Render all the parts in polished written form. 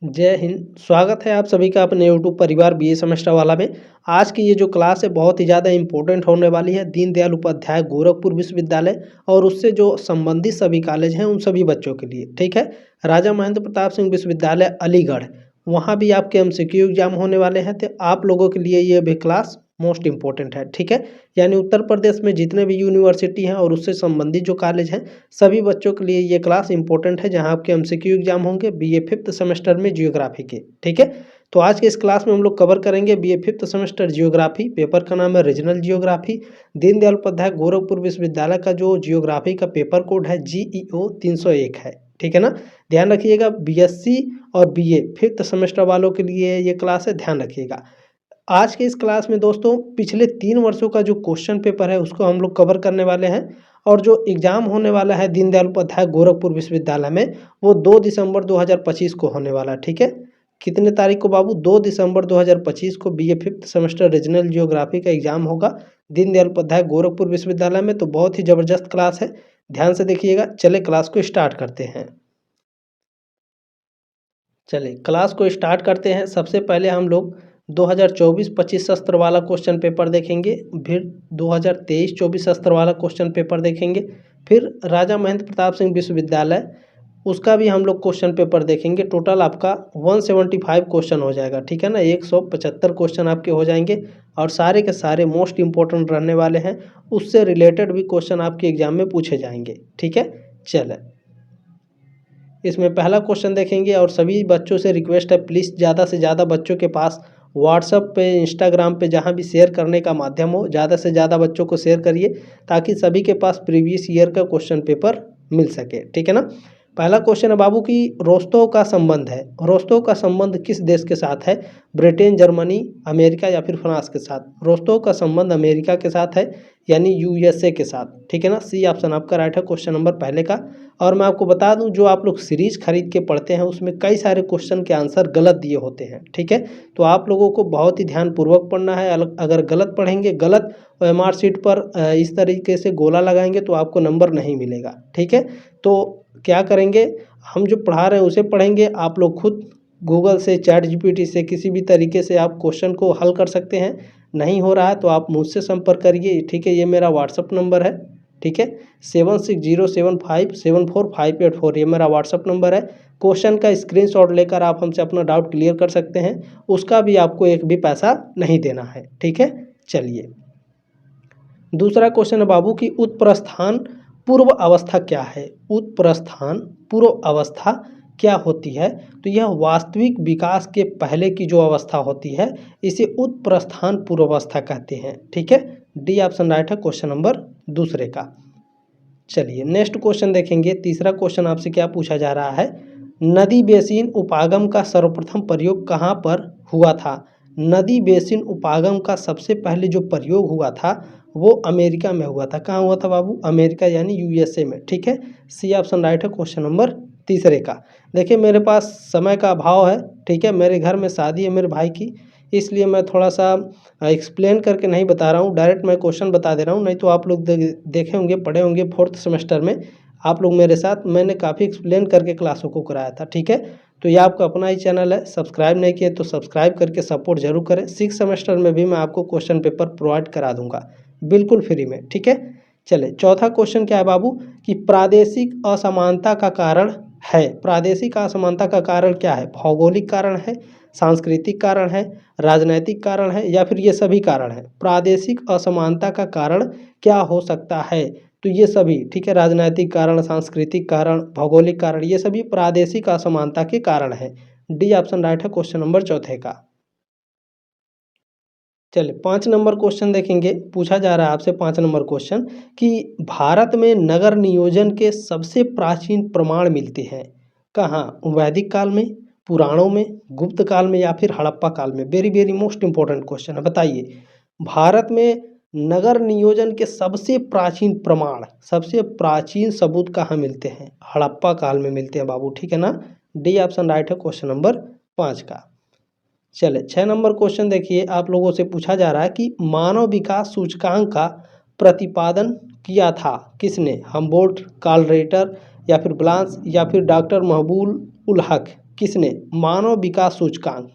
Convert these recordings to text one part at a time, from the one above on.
जय हिंद। स्वागत है आप सभी का अपने यूट्यूब परिवार बीए सेमेस्टर वाला में। आज की ये जो क्लास है बहुत ही ज़्यादा इंपॉर्टेंट होने वाली है। दीनदयाल उपाध्याय गोरखपुर विश्वविद्यालय और उससे जो संबंधित सभी कॉलेज हैं उन सभी बच्चों के लिए, ठीक है। राजा महेंद्र प्रताप सिंह विश्वविद्यालय अलीगढ़, वहाँ भी आपके एमसीक्यू एग्जाम होने वाले हैं, तो आप लोगों के लिए ये भी क्लास मोस्ट इंपॉर्टेंट है, ठीक है। यानी उत्तर प्रदेश में जितने भी यूनिवर्सिटी हैं और उससे संबंधित जो कॉलेज हैं सभी बच्चों के लिए ये क्लास इंपॉर्टेंट है, जहां आपके एमसीक्यू एग्जाम होंगे बीए फिफ्थ सेमेस्टर में जियोग्राफी के, ठीक है। तो आज के इस क्लास में हम लोग कवर करेंगे BA fifth semester geography. Paper का नाम है रीजनल जियोग्राफी। दीनदयाल उपाध्याय गोरखपुर विश्वविद्यालय का जो जियोग्राफी का पेपर कोड है GEO 301 है, ठीक है ना। ध्यान रखिएगा, बीएससी और बीए फिफ्थ सेमेस्टर वालों के लिए ये क्लास है, ध्यान रखिएगा। आज के इस क्लास में दोस्तों पिछले 3 वर्षों का जो क्वेश्चन पेपर है उसको हम लोग कवर करने वाले हैं, और जो एग्ज़ाम होने वाला है दीनदयाल उपाध्याय गोरखपुर विश्वविद्यालय में वो 2 दिसंबर 2025 को होने वाला है, ठीक है। कितने तारीख को बाबू? 2 दिसंबर 2025 को BA fifth semester regional geography का एग्जाम होगा दीनदयाल उपाध्याय गोरखपुर विश्वविद्यालय में। तो बहुत ही ज़बरदस्त क्लास है, ध्यान से देखिएगा। चले क्लास को स्टार्ट करते हैं। चलिए क्लास को स्टार्ट करते हैं। सबसे पहले हम लोग 2024-25 सत्र वाला क्वेश्चन पेपर देखेंगे, फिर 2023-24 सत्र वाला क्वेश्चन पेपर देखेंगे, फिर राजा महेंद्र प्रताप सिंह विश्वविद्यालय उसका भी हम लोग क्वेश्चन पेपर देखेंगे। टोटल आपका 175 क्वेश्चन हो जाएगा, ठीक है ना। 175 क्वेश्चन आपके हो जाएंगे और सारे के सारे मोस्ट इंपॉर्टेंट रहने वाले हैं, उससे रिलेटेड भी क्वेश्चन आपके एग्जाम में पूछे जाएंगे, ठीक है। चले इसमें पहला क्वेश्चन देखेंगे, और सभी बच्चों से रिक्वेस्ट है प्लीज़ ज़्यादा से ज़्यादा बच्चों के पास व्हाट्सएप पे, इंस्टाग्राम पे, जहाँ भी शेयर करने का माध्यम हो, ज़्यादा से ज़्यादा बच्चों को शेयर करिए ताकि सभी के पास प्रीवियस ईयर का क्वेश्चन पेपर मिल सके, ठीक है ना। पहला क्वेश्चन है बाबू कि रोस्तों का संबंध है, रोस्तों का संबंध किस देश के साथ है? ब्रिटेन, जर्मनी, अमेरिका या फिर फ्रांस के साथ? रोस्तों का संबंध अमेरिका के साथ है, यानी USA के साथ, ठीक है ना। सी ऑप्शन आपका राइट है क्वेश्चन नंबर पहले का। और मैं आपको बता दूं, जो आप लोग सीरीज खरीद के पढ़ते हैं उसमें कई सारे क्वेश्चन के आंसर गलत दिए होते हैं, ठीक है। तो आप लोगों को बहुत ही ध्यानपूर्वक पढ़ना है। अगर गलत पढ़ेंगे, गलत OMR शीट पर इस तरीके से गोला लगाएंगे तो आपको नंबर नहीं मिलेगा, ठीक है। तो क्या करेंगे, हम जो पढ़ा रहे हैं उसे पढ़ेंगे। आप लोग खुद गूगल से, ChatGPT से, किसी भी तरीके से आप क्वेश्चन को हल कर सकते हैं। नहीं हो रहा है तो आप मुझसे संपर्क करिए, ठीक है। ये मेरा व्हाट्सअप नंबर है, ठीक है। 7607574584 ये मेरा व्हाट्सअप नंबर है। क्वेश्चन का स्क्रीनशॉट लेकर आप हमसे अपना डाउट क्लियर कर सकते हैं, उसका भी आपको एक भी पैसा नहीं देना है, ठीक है। चलिए दूसरा क्वेश्चन है बाबू कि उत्प्रस्थान पूर्व अवस्था क्या है? उत्प्रस्थान पूर्व अवस्था क्या होती है? तो यह वास्तविक विकास के पहले की जो अवस्था होती है इसे उत्प्रस्थान पूर्व अवस्था कहते हैं, ठीक है। डी ऑप्शन राइट है क्वेश्चन नंबर दूसरे का। चलिए नेक्स्ट क्वेश्चन देखेंगे। तीसरा क्वेश्चन आपसे क्या पूछा जा रहा है? नदी बेसिन उपागम का सर्वप्रथम प्रयोग कहाँ पर हुआ था? नदी बेसिन उपागम का सबसे पहले जो प्रयोग हुआ था वो अमेरिका में हुआ था। कहाँ हुआ था बाबू? अमेरिका यानी USA में, ठीक है। सी ऑप्शन राइट है क्वेश्चन नंबर तीसरे का। देखिए मेरे पास समय का अभाव है, ठीक है। मेरे घर में शादी है मेरे भाई की, इसलिए मैं थोड़ा सा एक्सप्लेन करके नहीं बता रहा हूँ, डायरेक्ट मैं क्वेश्चन बता दे रहा हूँ। नहीं तो आप लोग देखे होंगे, पढ़े होंगे फोर्थ सेमेस्टर में आप लोग मेरे साथ, मैंने काफ़ी एक्सप्लेन करके क्लासों को कराया था, ठीक है। तो ये आपका अपना ही चैनल है, सब्सक्राइब नहीं किए तो सब्सक्राइब करके सपोर्ट जरूर करें। 6 सेमेस्टर में भी मैं आपको क्वेश्चन पेपर प्रोवाइड करा दूंगा बिल्कुल फ्री में, ठीक है। चले चौथा क्वेश्चन क्या है बाबू कि प्रादेशिक असमानता का कारण है। प्रादेशिक असमानता का कारण क्या है? भौगोलिक कारण है, सांस्कृतिक कारण है, राजनैतिक कारण है, या फिर ये सभी कारण है? प्रादेशिक असमानता का कारण क्या हो सकता है? तो ये सभी, ठीक है। राजनैतिक कारण, सांस्कृतिक कारण, भौगोलिक कारण, ये सभी प्रादेशिक असमानता के कारण है। डी ऑप्शन राइट है क्वेश्चन नंबर चौथे का। चलिए 5 नंबर क्वेश्चन देखेंगे। पूछा जा रहा है आपसे 5 नंबर क्वेश्चन कि भारत में नगर नियोजन के सबसे प्राचीन प्रमाण मिलते हैं कहाँ? वैदिक काल में, पुराणों में, गुप्त काल में, या फिर हड़प्पा काल में? Very very most important question है, बताइए। भारत में नगर नियोजन के सबसे प्राचीन प्रमाण, सबसे प्राचीन सबूत कहाँ मिलते हैं? हड़प्पा काल में मिलते हैं बाबू, ठीक है ना। डी ऑप्शन राइट है क्वेश्चन नंबर 5 का। चले 6 नंबर क्वेश्चन देखिए। आप लोगों से पूछा जा रहा है कि मानव विकास सूचकांक का प्रतिपादन किया था किसने? हम्बोल्ट, कार्ल रेटर, या फिर ब्लांस, या फिर डॉक्टर महबूल उल हक किसने मानव विकास सूचकांक,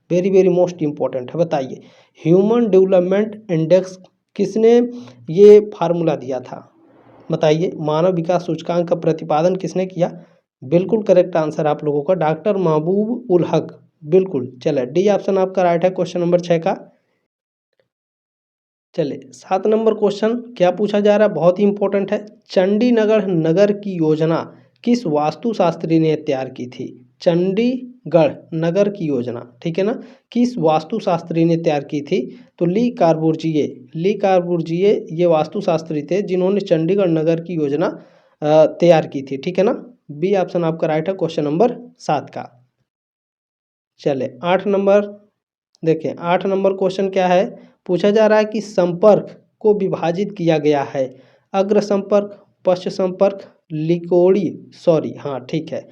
वेरी वेरी मोस्ट इम्पोर्टेंट है, बताइए ह्यूमन डेवलपमेंट इंडेक्स किसने ये फार्मूला दिया था, बताइए मानव विकास सूचकांक का प्रतिपादन किसने किया। बिल्कुल करेक्ट आंसर आप लोगों का डॉक्टर महबूब उल हक, बिल्कुल। चले डी ऑप्शन आपका राइट है क्वेश्चन नंबर 6 का। चले 7 नंबर क्वेश्चन क्या पूछा जा रहा है, बहुत ही इंपॉर्टेंट है। चंडीगढ़ नगर की योजना किस वास्तुशास्त्री ने तैयार की थी, चंडीगढ़ नगर की योजना, ठीक है ना, किस वास्तुशास्त्री ने तैयार की थी, तो ली कार्बुजिए ये वास्तुशास्त्री थे जिन्होंने चंडीगढ़ नगर की योजना तैयार की थी, ठीक है ना। बी ऑप्शन आपका राइट है क्वेश्चन नंबर 7 का। चले 8 नंबर देखिए, 8 नंबर क्वेश्चन क्या है, पूछा जा रहा है कि संपर्क को विभाजित किया गया है, अग्र संपर्क, पश्च संपर्क, लिकोड़ी, सॉरी हाँ ठीक है,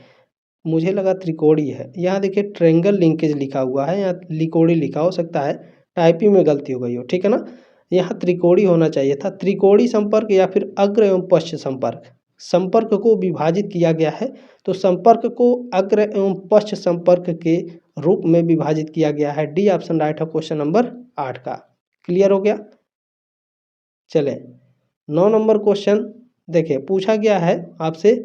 मुझे लगा त्रिकोणी है, यहाँ देखिए ट्रेंगल लिंकेज लिखा हुआ है, यहाँ लिकोड़ी लिखा हो सकता है, टाइपिंग में गलती हो गई हो, ठीक है ना, यहाँ त्रिकोणी होना चाहिए था, त्रिकोणी संपर्क या फिर अग्र एवं पश्च संपर्क, संपर्क को विभाजित किया गया है, तो संपर्क को अग्र एवं पश्च संपर्क के रूप में विभाजित किया गया है। डी ऑप्शन राइट है क्वेश्चन नंबर 8 का। क्लियर हो गया। चले 9 नंबर क्वेश्चन देखिए, पूछा गया है आपसे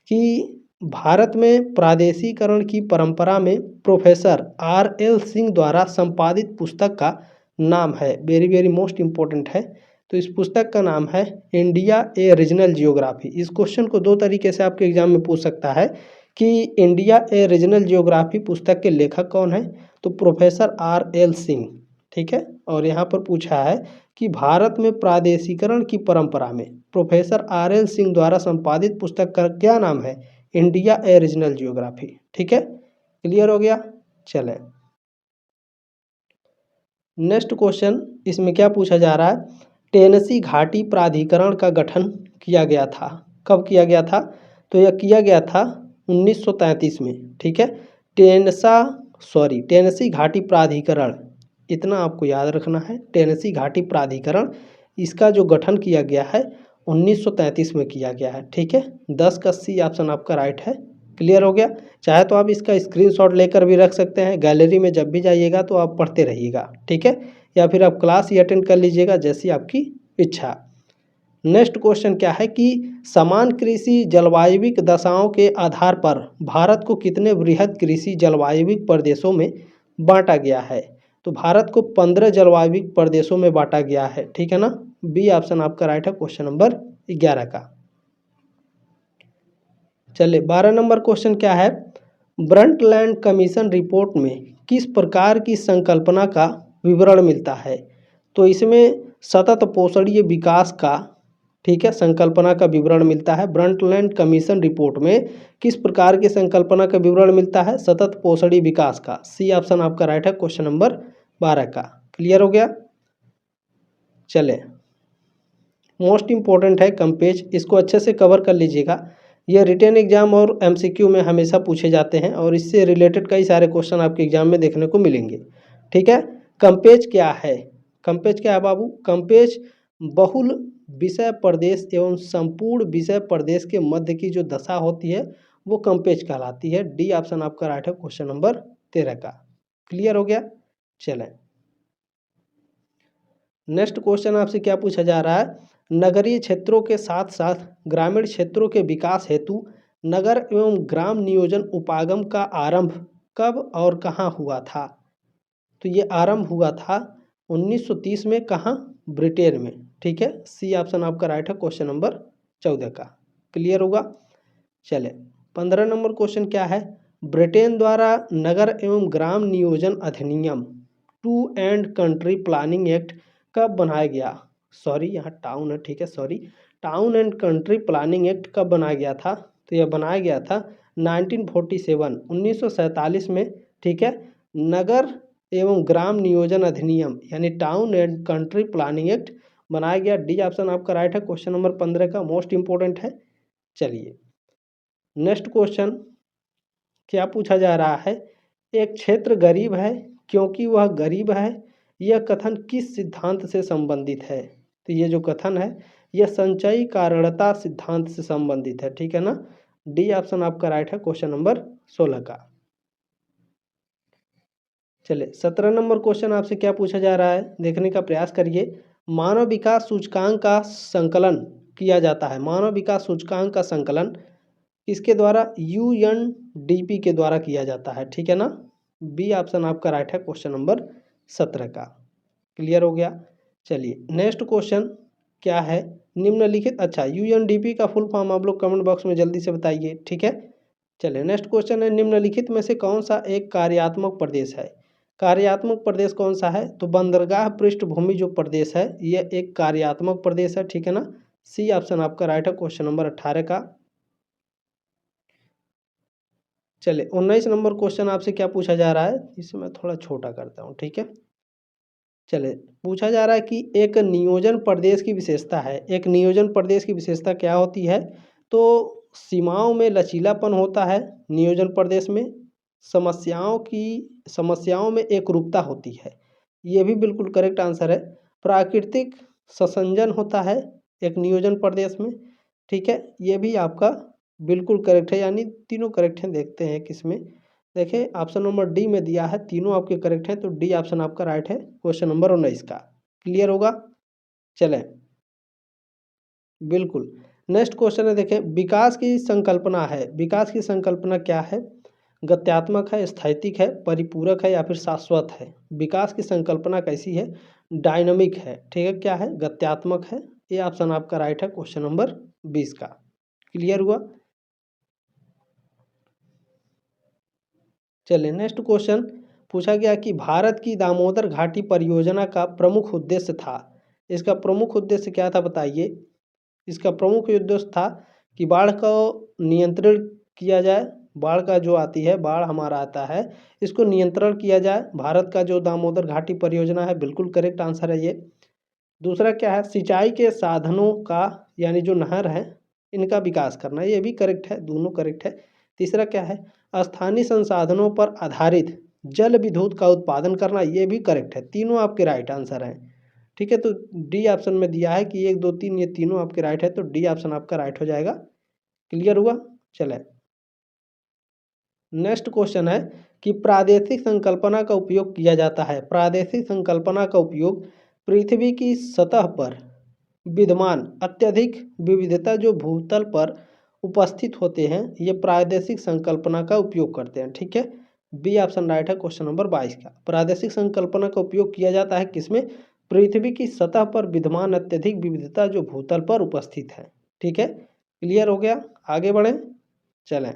कि भारत में प्रादेशीकरण की परंपरा में प्रोफेसर R.L. सिंह द्वारा संपादित पुस्तक का नाम है, वेरी वेरी मोस्ट इम्पोर्टेंट है, तो इस पुस्तक का नाम है इंडिया ए रीजनल जियोग्राफी। इस क्वेश्चन को दो तरीके से आपके एग्जाम में पूछ सकता है कि इंडिया ए रीजनल जियोग्राफी पुस्तक के लेखक कौन है, तो प्रोफेसर R.L. सिंह, ठीक है। और यहाँ पर पूछा है कि भारत में प्रादेशीकरण की परंपरा में प्रोफेसर R.L. सिंह द्वारा संपादित पुस्तक का क्या नाम है, इंडिया ए रीजनल जियोग्राफी, ठीक है। क्लियर हो गया। चले नेक्स्ट क्वेश्चन, इसमें क्या पूछा जा रहा है, टेनेसी घाटी प्राधिकरण का गठन किया गया था, कब किया गया था, तो यह किया गया था 1933 में, ठीक है। टेनेसी घाटी प्राधिकरण, इतना आपको याद रखना है, टेनेसी घाटी प्राधिकरण इसका जो गठन किया गया है 1933 में किया गया है, ठीक है। 10 का सी ऑप्शन आपका राइट है। क्लियर हो गया। चाहे तो आप इसका स्क्रीनशॉट लेकर भी रख सकते हैं, गैलरी में जब भी जाइएगा तो आप पढ़ते रहिएगा, ठीक है, या फिर आप क्लास ही अटेंड कर लीजिएगा, जैसी आपकी इच्छा। नेक्स्ट क्वेश्चन क्या है कि समान कृषि जलवायविक दशाओं के आधार पर भारत को कितने बृहद कृषि जलवायविक प्रदेशों में बांटा गया है, तो भारत को 15 जलवायविक प्रदेशों में बांटा गया है, ठीक है ना। बी ऑप्शन आपका राइट है क्वेश्चन नंबर 11 का। चलिए 12 नंबर क्वेश्चन क्या है, ब्रंटलैंड कमीशन रिपोर्ट में किस प्रकार की संकल्पना का विवरण मिलता है, तो इसमें सतत पोषणीय विकास का, ठीक है, संकल्पना का विवरण मिलता है। ब्रंटलैंड कमीशन रिपोर्ट में किस प्रकार की संकल्पना का विवरण मिलता है, सतत पोषणीय विकास का। सी ऑप्शन आपका राइट है क्वेश्चन नंबर 12 का। क्लियर हो गया। चले मोस्ट इम्पोर्टेंट है कम्पेज, इसको अच्छे से कवर कर लीजिएगा, ये रिटन एग्जाम और एमसीक्यू में हमेशा पूछे जाते हैं और इससे रिलेटेड कई सारे क्वेश्चन आपके एग्जाम में देखने को मिलेंगे, ठीक है। कम्पेज क्या है, कम्पेज क्या है बाबू, कम्पेज बहुल विषय प्रदेश एवं संपूर्ण विषय प्रदेश के मध्य की जो दशा होती है वो कम्पेज कहलाती है। डी ऑप्शन आपका राइट है क्वेश्चन नंबर 13 का। क्लियर हो गया। चलें नेक्स्ट क्वेश्चन आपसे क्या पूछा जा रहा है, नगरीय क्षेत्रों के साथ साथ ग्रामीण क्षेत्रों के विकास हेतु नगर एवं ग्राम नियोजन उपागम का आरंभ कब और कहाँ हुआ था, तो ये आरंभ हुआ था 1930 में, कहाँ, ब्रिटेन में, ठीक है। सी ऑप्शन आपका राइट है क्वेश्चन नंबर 14 का। क्लियर होगा। चले 15 नंबर क्वेश्चन क्या है, ब्रिटेन द्वारा नगर एवं ग्राम नियोजन अधिनियम 2 एंड कंट्री प्लानिंग एक्ट कब बनाया गया, सॉरी यहाँ टाउन है, ठीक है, sorry, town and country planning act कब बनाया गया था, तो यह बनाया गया था 1947 में, ठीक है। नगर एवं ग्राम नियोजन अधिनियम यानी town and country planning act बनाया गया। डी ऑप्शन आपका राइट है क्वेश्चन नंबर 15 का, मोस्ट इंपोर्टेंट है। चलिए नेक्स्ट क्वेश्चन क्या पूछा जा रहा है, एक क्षेत्र गरीब है क्योंकि वह गरीब है, यह कथन किस सिद्धांत से संबंधित है, तो ये जो कथन है यह संचयी कारणता सिद्धांत से संबंधित है, ठीक है ना। डी ऑप्शन आपका राइट है क्वेश्चन नंबर 16 का। चलिए 17 नंबर क्वेश्चन आपसे क्या पूछा जा रहा है, देखने का प्रयास करिए। मानव विकास सूचकांक का संकलन किया जाता है। मानव विकास सूचकांक का संकलन किसके द्वारा, यूएनडीपी के द्वारा किया जाता है, ठीक है ना। बी ऑप्शन आपका राइट है क्वेश्चन नंबर 17 का। क्लियर हो गया। चलिए नेक्स्ट क्वेश्चन क्या है, निम्नलिखित, अच्छा यूएनडीपी का फुल फॉर्म आप लोग कमेंट बॉक्स में जल्दी से बताइए, ठीक है। चलिए नेक्स्ट क्वेश्चन है, निम्नलिखित में से कौन सा एक कार्यात्मक प्रदेश है। कार्यात्मक प्रदेश कौन सा है, तो बंदरगाह पृष्ठभूमि जो प्रदेश है यह एक कार्यात्मक प्रदेश है, ठीक है ना। सी ऑप्शन आपका राइट है क्वेश्चन नंबर 18 का। चलिए 19 नंबर क्वेश्चन आपसे क्या पूछा जा रहा है, इसे मैं थोड़ा छोटा करता हूँ, ठीक है। चलिए पूछा जा रहा है कि एक नियोजन प्रदेश की विशेषता है। एक नियोजन प्रदेश की विशेषता क्या होती है, तो सीमाओं में लचीलापन होता है नियोजन प्रदेश में, समस्याओं में एकरूपता होती है, ये भी बिल्कुल करेक्ट आंसर है। प्राकृतिक संसंजन होता है एक नियोजन प्रदेश में, ठीक है, ये भी आपका बिल्कुल करेक्ट है, यानी तीनों करेक्ट हैं। देखते हैं किसमें, देखिए ऑप्शन नंबर डी में दिया है, तीनों आपके करेक्ट हैं, तो डी ऑप्शन आपका राइट है क्वेश्चन नंबर 19 का। क्लियर होगा। चलें बिल्कुल। नेक्स्ट क्वेश्चन है, देखें विकास की संकल्पना है, विकास की संकल्पना क्या है, गत्यात्मक है, स्थैतिक है, परिपूरक है या फिर शाश्वत है। विकास की संकल्पना कैसी है, डायनामिक है, ठीक है, क्या है, गत्यात्मक है। ये ऑप्शन आपका राइट है क्वेश्चन नंबर 20 का। क्लियर हुआ। चलिए नेक्स्ट क्वेश्चन पूछा गया कि भारत की दामोदर घाटी परियोजना का प्रमुख उद्देश्य था। इसका प्रमुख उद्देश्य क्या था बताइए। इसका प्रमुख उद्देश्य था कि बाढ़ को नियंत्रण किया जाए, बाढ़ का जो आती है, बाढ़ हमारा आता है, इसको नियंत्रण किया जाए। भारत का जो दामोदर घाटी परियोजना है, बिल्कुल करेक्ट आंसर है ये। दूसरा क्या है, सिंचाई के साधनों का, यानी जो नहर है इनका विकास करना, ये भी करेक्ट है, दोनों करेक्ट है। तीसरा क्या है, स्थानीय संसाधनों पर आधारित जल विद्युत का उत्पादन करना, ये भी करेक्ट है, तीनों आपके राइट आंसर हैं, ठीक है। तो डी ऑप्शन में दिया है कि 1 2 3 ये तीनों आपके राइट है, तो डी ऑप्शन आपका राइट हो जाएगा। क्लियर हुआ। चले नेक्स्ट क्वेश्चन है कि प्रादेशिक संकल्पना का उपयोग किया जाता है। प्रादेशिक संकल्पना का उपयोग पृथ्वी की सतह पर विद्यमान अत्यधिक विविधता जो भूतल पर उपस्थित होते हैं, ये प्रादेशिक संकल्पना का उपयोग करते हैं, ठीक है। बी ऑप्शन राइट है क्वेश्चन नंबर 22 का। प्रादेशिक संकल्पना का उपयोग किया जाता है किसमें, पृथ्वी की सतह पर विद्यमान अत्यधिक विविधता जो भूतल पर उपस्थित है, ठीक है। क्लियर हो गया। आगे बढ़ें। चलें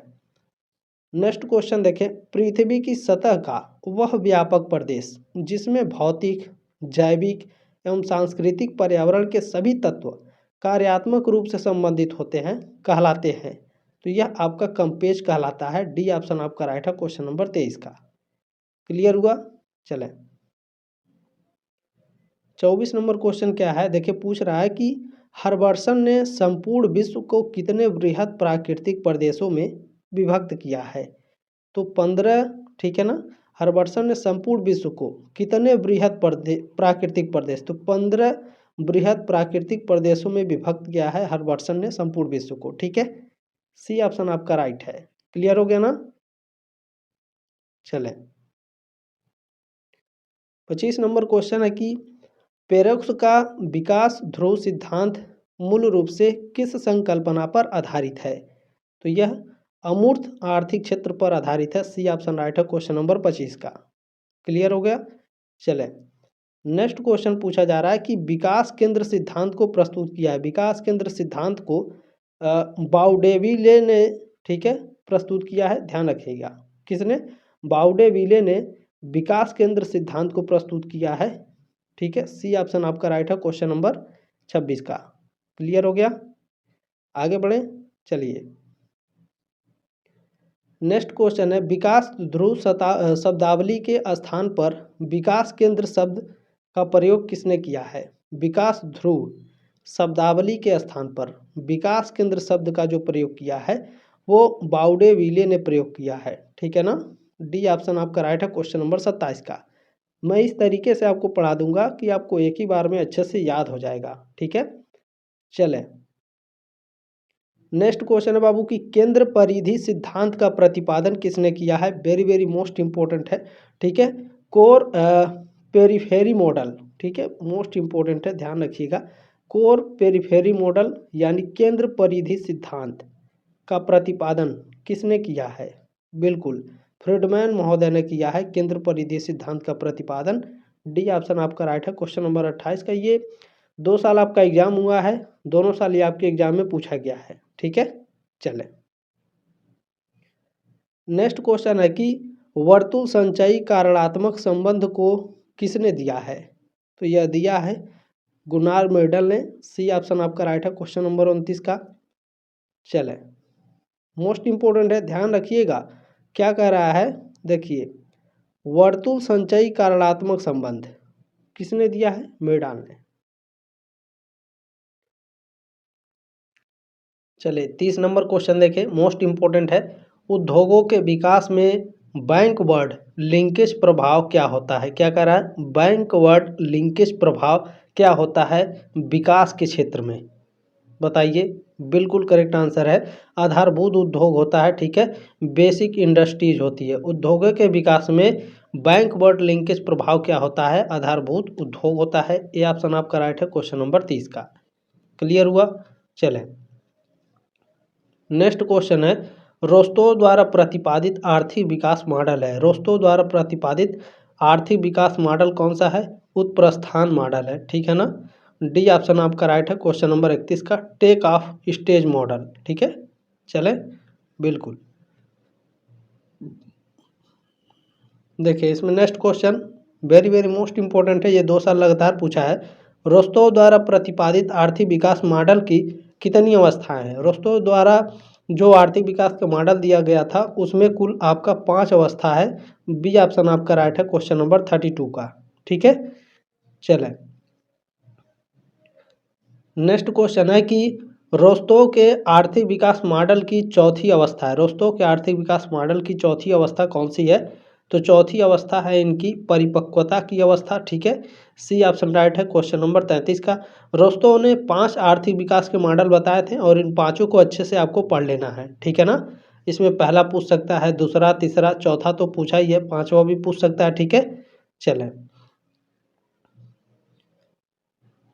नेक्स्ट क्वेश्चन देखें, पृथ्वी की सतह का वह व्यापक प्रदेश जिसमें भौतिक, जैविक एवं सांस्कृतिक पर्यावरण के सभी तत्व कार्यात्मक रूप से संबंधित होते हैं कहलाते हैं, तो यह आपका कंपेज कहलाता है। डी ऑप्शन आपका राइट है क्वेश्चन नंबर 23 का। क्लियर हुआ। चलें 24 नंबर क्वेश्चन क्या है, देखिए पूछ रहा है कि हर्बर्सन ने संपूर्ण विश्व को कितने वृहद प्राकृतिक प्रदेशों में विभक्त किया है, तो 15, ठीक है ना। हर्बर्सन ने संपूर्ण विश्व को कितने वृहद प्राकृतिक प्रदेश, तो 15 वृहद प्राकृतिक प्रदेशों में विभक्त किया है हर्बर्सन ने संपूर्ण विश्व को, ठीक है। सी ऑप्शन आपका राइट है। क्लियर हो गया ना। चलें 25 नंबर क्वेश्चन है कि पेरेक्स का विकास ध्रुव सिद्धांत मूल रूप से किस संकल्पना पर आधारित है, तो यह अमूर्त आर्थिक क्षेत्र पर आधारित है। सी ऑप्शन राइट है क्वेश्चन नंबर 25 का। क्लियर हो गया। चले नेक्स्ट क्वेश्चन पूछा जा रहा है कि विकास केंद्र सिद्धांत को प्रस्तुत किया है। विकास केंद्र सिद्धांत को बाउडेविले ने, ठीक है, प्रस्तुत किया है, ध्यान रखिएगा। किसने, बाउडेविले ने विकास केंद्र सिद्धांत को प्रस्तुत किया है, ठीक है। सी ऑप्शन आपका राइट है क्वेश्चन नंबर 26 का। क्लियर हो गया। आगे बढ़ें। चलिए नेक्स्ट क्वेश्चन है, विकास ध्रुव शब्दावली के स्थान पर विकास केंद्र शब्द का प्रयोग किसने किया है। विकास ध्रुव शब्दावली के स्थान पर विकास केंद्र शब्द का जो प्रयोग किया है वो बाउडेविले ने प्रयोग किया है, ठीक है ना। डी ऑप्शन आपका राइट है क्वेश्चन नंबर 27 का। मैं इस तरीके से आपको पढ़ा दूंगा कि आपको एक ही बार में अच्छे से याद हो जाएगा, ठीक है। चलें नेक्स्ट क्वेश्चन है बाबू कि केंद्र परिधि सिद्धांत का प्रतिपादन किसने किया है। वेरी वेरी मोस्ट इंपॉर्टेंट है, ठीक है। कोर पेरिफेरी मॉडल, ठीक है, मोस्ट इंपॉर्टेंट है, ध्यान रखिएगा। कोर पेरिफेरी मॉडल यानी केंद्र परिधि सिद्धांत का प्रतिपादन किसने किया है। बिल्कुल फ्रीडमैन महोदय ने किया है केंद्र परिधि सिद्धांत का प्रतिपादन। डी ऑप्शन आपका राइट है। क्वेश्चन नंबर 28 का ये 2 साल आपका एग्जाम हुआ है, दोनों साल ये आपके एग्जाम में पूछा गया है, ठीक है। चले नेक्स्ट क्वेश्चन है कि वर्तुल संचयी कारणात्मक संबंध को किसने दिया है। तो यह दिया है गुनार मेडल ने। सी ऑप्शन आपका राइट है क्वेश्चन नंबर 29 का। चले मोस्ट इंपोर्टेंट है, ध्यान रखिएगा क्या कह रहा है। देखिए वर्तुल संचयी कारणात्मक संबंध किसने दिया है, मेडाल ने। चले 30 नंबर क्वेश्चन देखें, मोस्ट इंपोर्टेंट है। उद्योगों के विकास में बैंकवर्ड लिंकेज प्रभाव क्या होता है। क्या कह रहा है, बैंकवर्ड लिंकेज प्रभाव क्या होता है विकास के क्षेत्र में, बताइए। बिल्कुल करेक्ट आंसर है आधारभूत उद्योग होता है, ठीक है, बेसिक इंडस्ट्रीज होती है। उद्योगों के विकास में बैंकवर्ड लिंकेज प्रभाव क्या होता है, आधारभूत उद्योग होता है। ये ऑप्शन आपका राइट है क्वेश्चन नंबर 30 का। क्लियर हुआ। चलें नेक्स्ट क्वेश्चन है, रोस्तोव द्वारा प्रतिपादित आर्थिक विकास मॉडल है। रोस्तोव द्वारा प्रतिपादित आर्थिक विकास मॉडल कौन सा है, उत्प्रस्थान मॉडल है, ठीक है ना। डी ऑप्शन आपका राइट है क्वेश्चन नंबर 31 का, टेक ऑफ स्टेज मॉडल, ठीक है। चले बिल्कुल देखिए इसमें next question very very most important है, ये 2 साल लगातार पूछा है। रोस्तोव द्वारा प्रतिपादित आर्थिक विकास मॉडल की कितनी अवस्थाएं हैं। रोस्तोव द्वारा जो आर्थिक विकास का मॉडल दिया गया था उसमें कुल आपका 5 अवस्था है। बी ऑप्शन आपका राइट है क्वेश्चन नंबर 32 का, ठीक है। चलें नेक्स्ट क्वेश्चन है कि रोस्तोव के आर्थिक विकास मॉडल की चौथी अवस्था है। रोस्तोव के आर्थिक विकास मॉडल की चौथी अवस्था कौन सी है, तो चौथी अवस्था है इनकी परिपक्वता की अवस्था, ठीक है। सी ऑप्शन राइट है क्वेश्चन नंबर 33 का। रोस्तोव ने 5 आर्थिक विकास के मॉडल बताए थे और इन पाँचों को अच्छे से आपको पढ़ लेना है, ठीक है ना। इसमें पहला पूछ सकता है, दूसरा, तीसरा, चौथा तो पूछा ही है, पाँचवा भी पूछ सकता है, ठीक है। चलें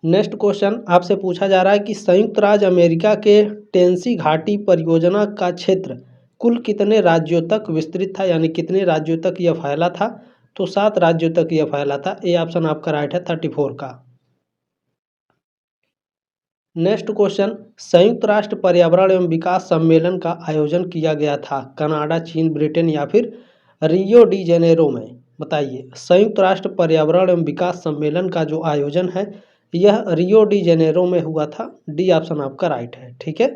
नेक्स्ट क्वेश्चन आपसे पूछा जा रहा है कि संयुक्त राज्य अमेरिका के टेनेसी घाटी परियोजना का क्षेत्र कुल कितने राज्यों तक विस्तृत था, यानी कितने राज्यों तक यह फैला था। तो 7 राज्यों तक यह फैला था। ए ऑप्शन आपका राइट है 34 का। नेक्स्ट क्वेश्चन, संयुक्त राष्ट्र पर्यावरण एवं विकास सम्मेलन का आयोजन किया गया था कनाडा, चीन, ब्रिटेन या फिर रियो डी जेनेरो में, बताइए। संयुक्त राष्ट्र पर्यावरण एवं विकास सम्मेलन का जो आयोजन है यह रियो डी जेनेरो में हुआ था। डी ऑप्शन आपका राइट है, ठीक है।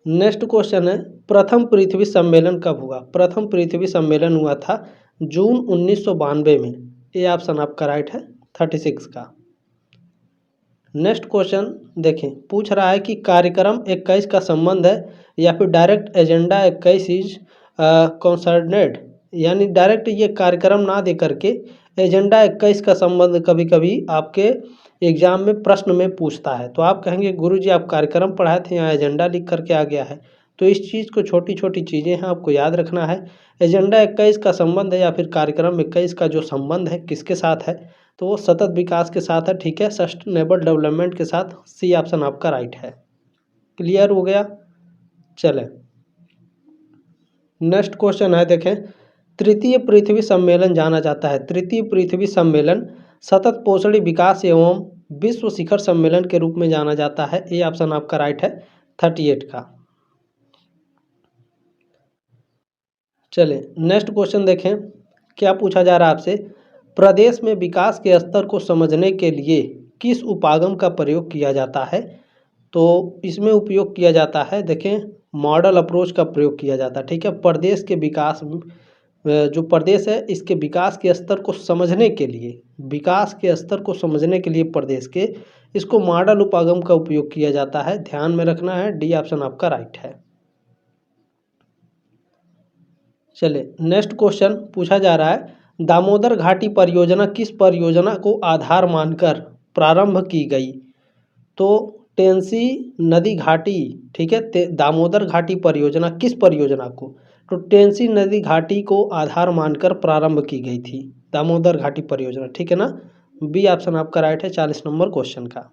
नेक्स्ट क्वेश्चन है, प्रथम पृथ्वी सम्मेलन कब हुआ। प्रथम पृथ्वी सम्मेलन हुआ था जून 1992 में। ये ऑप्शन आपका राइट है 36 का। नेक्स्ट क्वेश्चन देखें, पूछ रहा है कि कार्यक्रम 21 का संबंध है या फिर डायरेक्ट एजेंडा 21 इज कंसर्नेड, यानी डायरेक्ट ये कार्यक्रम ना दे करके एजेंडा 21 का संबंध कभी कभी आपके एग्जाम में प्रश्न में पूछता है। तो आप कहेंगे गुरुजी आप कार्यक्रम पढ़ाए थे, यहाँ एजेंडा लिख करके आ गया है। तो इस चीज़ को छोटी छोटी चीज़ें हैं आपको याद रखना है। एजेंडा 21 का संबंध है या फिर कार्यक्रम 21 का जो संबंध है किसके साथ है, तो वो सतत विकास के साथ है, ठीक है, सस्टेनेबल डेवलपमेंट के साथ। सी ऑप्शन आपका राइट है। क्लियर हो गया। चलें नेक्स्ट क्वेश्चन है, देखें, तृतीय पृथ्वी सम्मेलन जाना जाता है। तृतीय पृथ्वी सम्मेलन सतत पोषणी विकास एवं विश्व शिखर सम्मेलन के रूप में जाना जाता है। ये ऑप्शन आपका राइट है 38 का। चलें नेक्स्ट क्वेश्चन देखें, क्या पूछा जा रहा है आपसे, प्रदेश में विकास के स्तर को समझने के लिए किस उपागम का प्रयोग किया जाता है। तो इसमें उपयोग किया जाता है, देखें, मॉडल अप्रोच का प्रयोग किया जाता है, ठीक है। प्रदेश के विकास जो प्रदेश है इसके विकास के स्तर को समझने के लिए, विकास के स्तर को समझने के लिए प्रदेश के, इसको मॉडल उपागम का उपयोग किया जाता है, ध्यान में रखना है। डी ऑप्शन आपका राइट है। चलिए नेक्स्ट क्वेश्चन पूछा जा रहा है, दामोदर घाटी परियोजना किस परियोजना को आधार मानकर प्रारंभ की गई। तो टेंसी नदी घाटी, ठीक है, दामोदर घाटी परियोजना किस परियोजना को? तो टेंसी नदी घाटी को आधार मानकर प्रारंभ की गई थी दामोदर घाटी परियोजना, ठीक है ना। बी ऑप्शन आपका राइट है 40 नंबर क्वेश्चन का।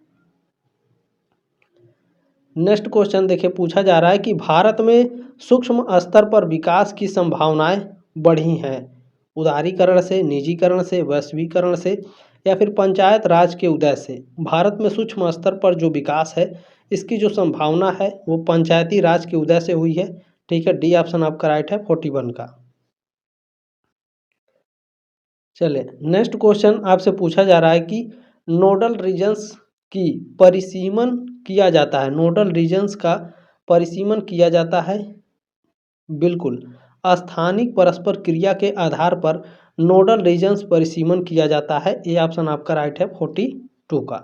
नेक्स्ट क्वेश्चन देखिए, पूछा जा रहा है कि भारत में सूक्ष्म स्तर पर विकास की संभावनाएं बढ़ी हैं उदारीकरण से, निजीकरण से, वैश्वीकरण से या फिर पंचायत राज के उदय से। भारत में सूक्ष्म स्तर पर जो विकास है इसकी जो संभावना है वो पंचायती राज के उदय से हुई है, ठीक है। डी ऑप्शन आपका राइट है 41 का। चलिए नेक्स्ट क्वेश्चन आपसे पूछा जा रहा है कि नोडल रीजन्स की परिसीमन किया जाता है, नोडल रीजन्स का परिसीमन किया जाता है, बिल्कुल स्थानिक परस्पर क्रिया के आधार पर नोडल रीजन्स परिसीमन किया जाता है। ये ऑप्शन आपका राइट है 42 का।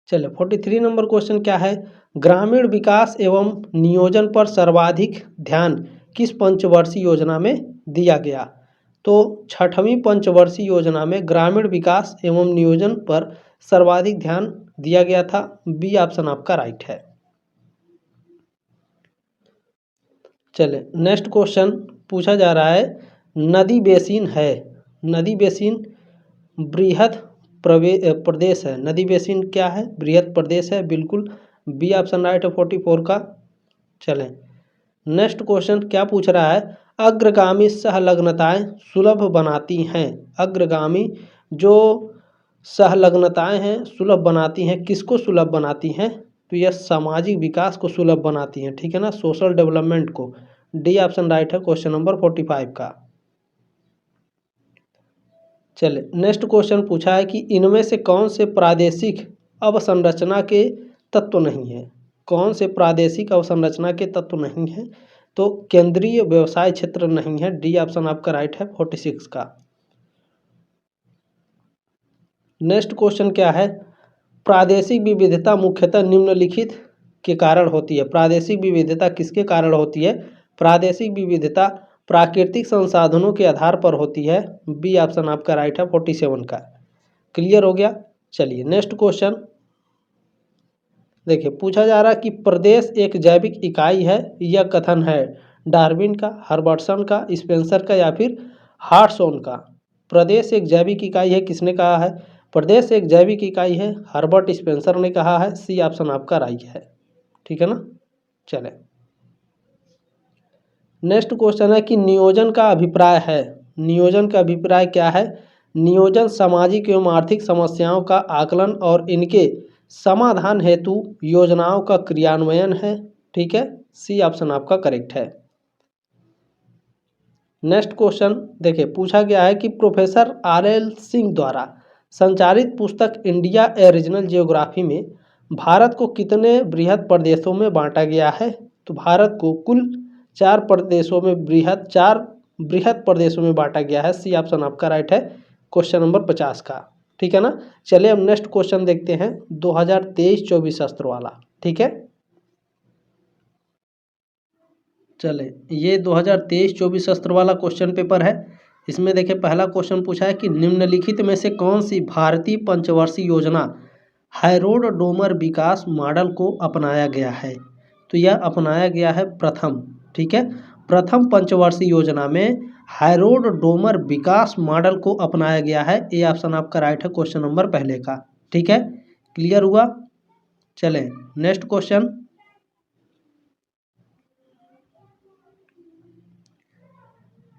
चलिए 43 नंबर क्वेश्चन क्या है, ग्रामीण विकास एवं नियोजन पर सर्वाधिक ध्यान किस पंचवर्षीय योजना में दिया गया? तो 6वीं पंचवर्षीय योजना में ग्रामीण विकास एवं नियोजन पर सर्वाधिक ध्यान दिया गया था। बी ऑप्शन आपका राइट है। चले नेक्स्ट क्वेश्चन पूछा जा रहा है, नदी बेसिन है, नदी बेसिन बृहद प्रदेश है, नदी बेसिन क्या है? बृहद प्रदेश है, बिल्कुल बी ऑप्शन राइट है 44 का। चलें नेक्स्ट क्वेश्चन क्या पूछ रहा है, अग्रगामी सहलग्नताएं सुलभ बनाती हैं, अग्रगामी जो सहलग्नताएं हैं सुलभ बनाती हैं, किसको सुलभ बनाती हैं? तो यह सामाजिक विकास को सुलभ बनाती हैं, ठीक है ना, सोशल डेवलपमेंट को। डी ऑप्शन राइट है क्वेश्चन नंबर 45 का। चले नेक्स्ट क्वेश्चन पूछा है कि इनमें से कौन से प्रादेशिक अवसंरचना के तत्व नहीं है, कौन से प्रादेशिक अवसंरचना के तत्व नहीं है? तो केंद्रीय व्यवसाय क्षेत्र नहीं है, डी ऑप्शन आपका राइट है 46 का। नेक्स्ट क्वेश्चन क्या है, प्रादेशिक विविधता मुख्यतः निम्नलिखित के कारण होती है, प्रादेशिक विविधता किसके कारण होती है? प्रादेशिक विविधता प्राकृतिक संसाधनों के आधार पर होती है, बी ऑप्शन आपका राइट है 47 का। क्लियर हो गया। चलिए नेक्स्ट क्वेश्चन देखिए, पूछा जा रहा है कि प्रदेश एक जैविक इकाई है, यह कथन है डार्विन का, हर्बर्टसन का, स्पेंसर का या फिर हार्टसॉन का? प्रदेश एक जैविक इकाई है किसने कहा है? प्रदेश एक जैविक इकाई है हर्बर्ट स्पेंसर ने कहा है, सी ऑप्शन आपका राइट है, ठीक है ना। चले नेक्स्ट क्वेश्चन है कि नियोजन का अभिप्राय है, नियोजन का अभिप्राय क्या है? नियोजन सामाजिक एवं आर्थिक समस्याओं का आकलन और इनके समाधान हेतु योजनाओं का क्रियान्वयन है, ठीक है, सी ऑप्शन आपका करेक्ट है। नेक्स्ट क्वेश्चन देखिए, पूछा गया है कि प्रोफेसर RL सिंह द्वारा संचालित पुस्तक इंडिया ए रीजनल जियोग्राफी में भारत को कितने बृहद प्रदेशों में बांटा गया है? तो भारत को कुल 4 प्रदेशों में बृहद प्रदेशों में बांटा गया है, सी ऑप्शन आपका राइट है क्वेश्चन नंबर 50 का, ठीक है ना। चलिए अब नेक्स्ट क्वेश्चन देखते हैं 2023-24 सत्र वाला, ठीक है। चले ये 2023-24 सत्र वाला क्वेश्चन पेपर है। इसमें देखिए पहला क्वेश्चन पूछा है कि निम्नलिखित में से कौन सी भारतीय पंचवर्षीय योजना हैरोड डोमर विकास मॉडल को अपनाया गया है? तो यह अपनाया गया है प्रथम, ठीक है, प्रथम पंचवर्षीय योजना में हैरोड डोमर विकास मॉडल को अपनाया गया है। ये ऑप्शन आपका राइट है क्वेश्चन नंबर पहले का, ठीक है। क्लियर हुआ। चलें नेक्स्ट क्वेश्चन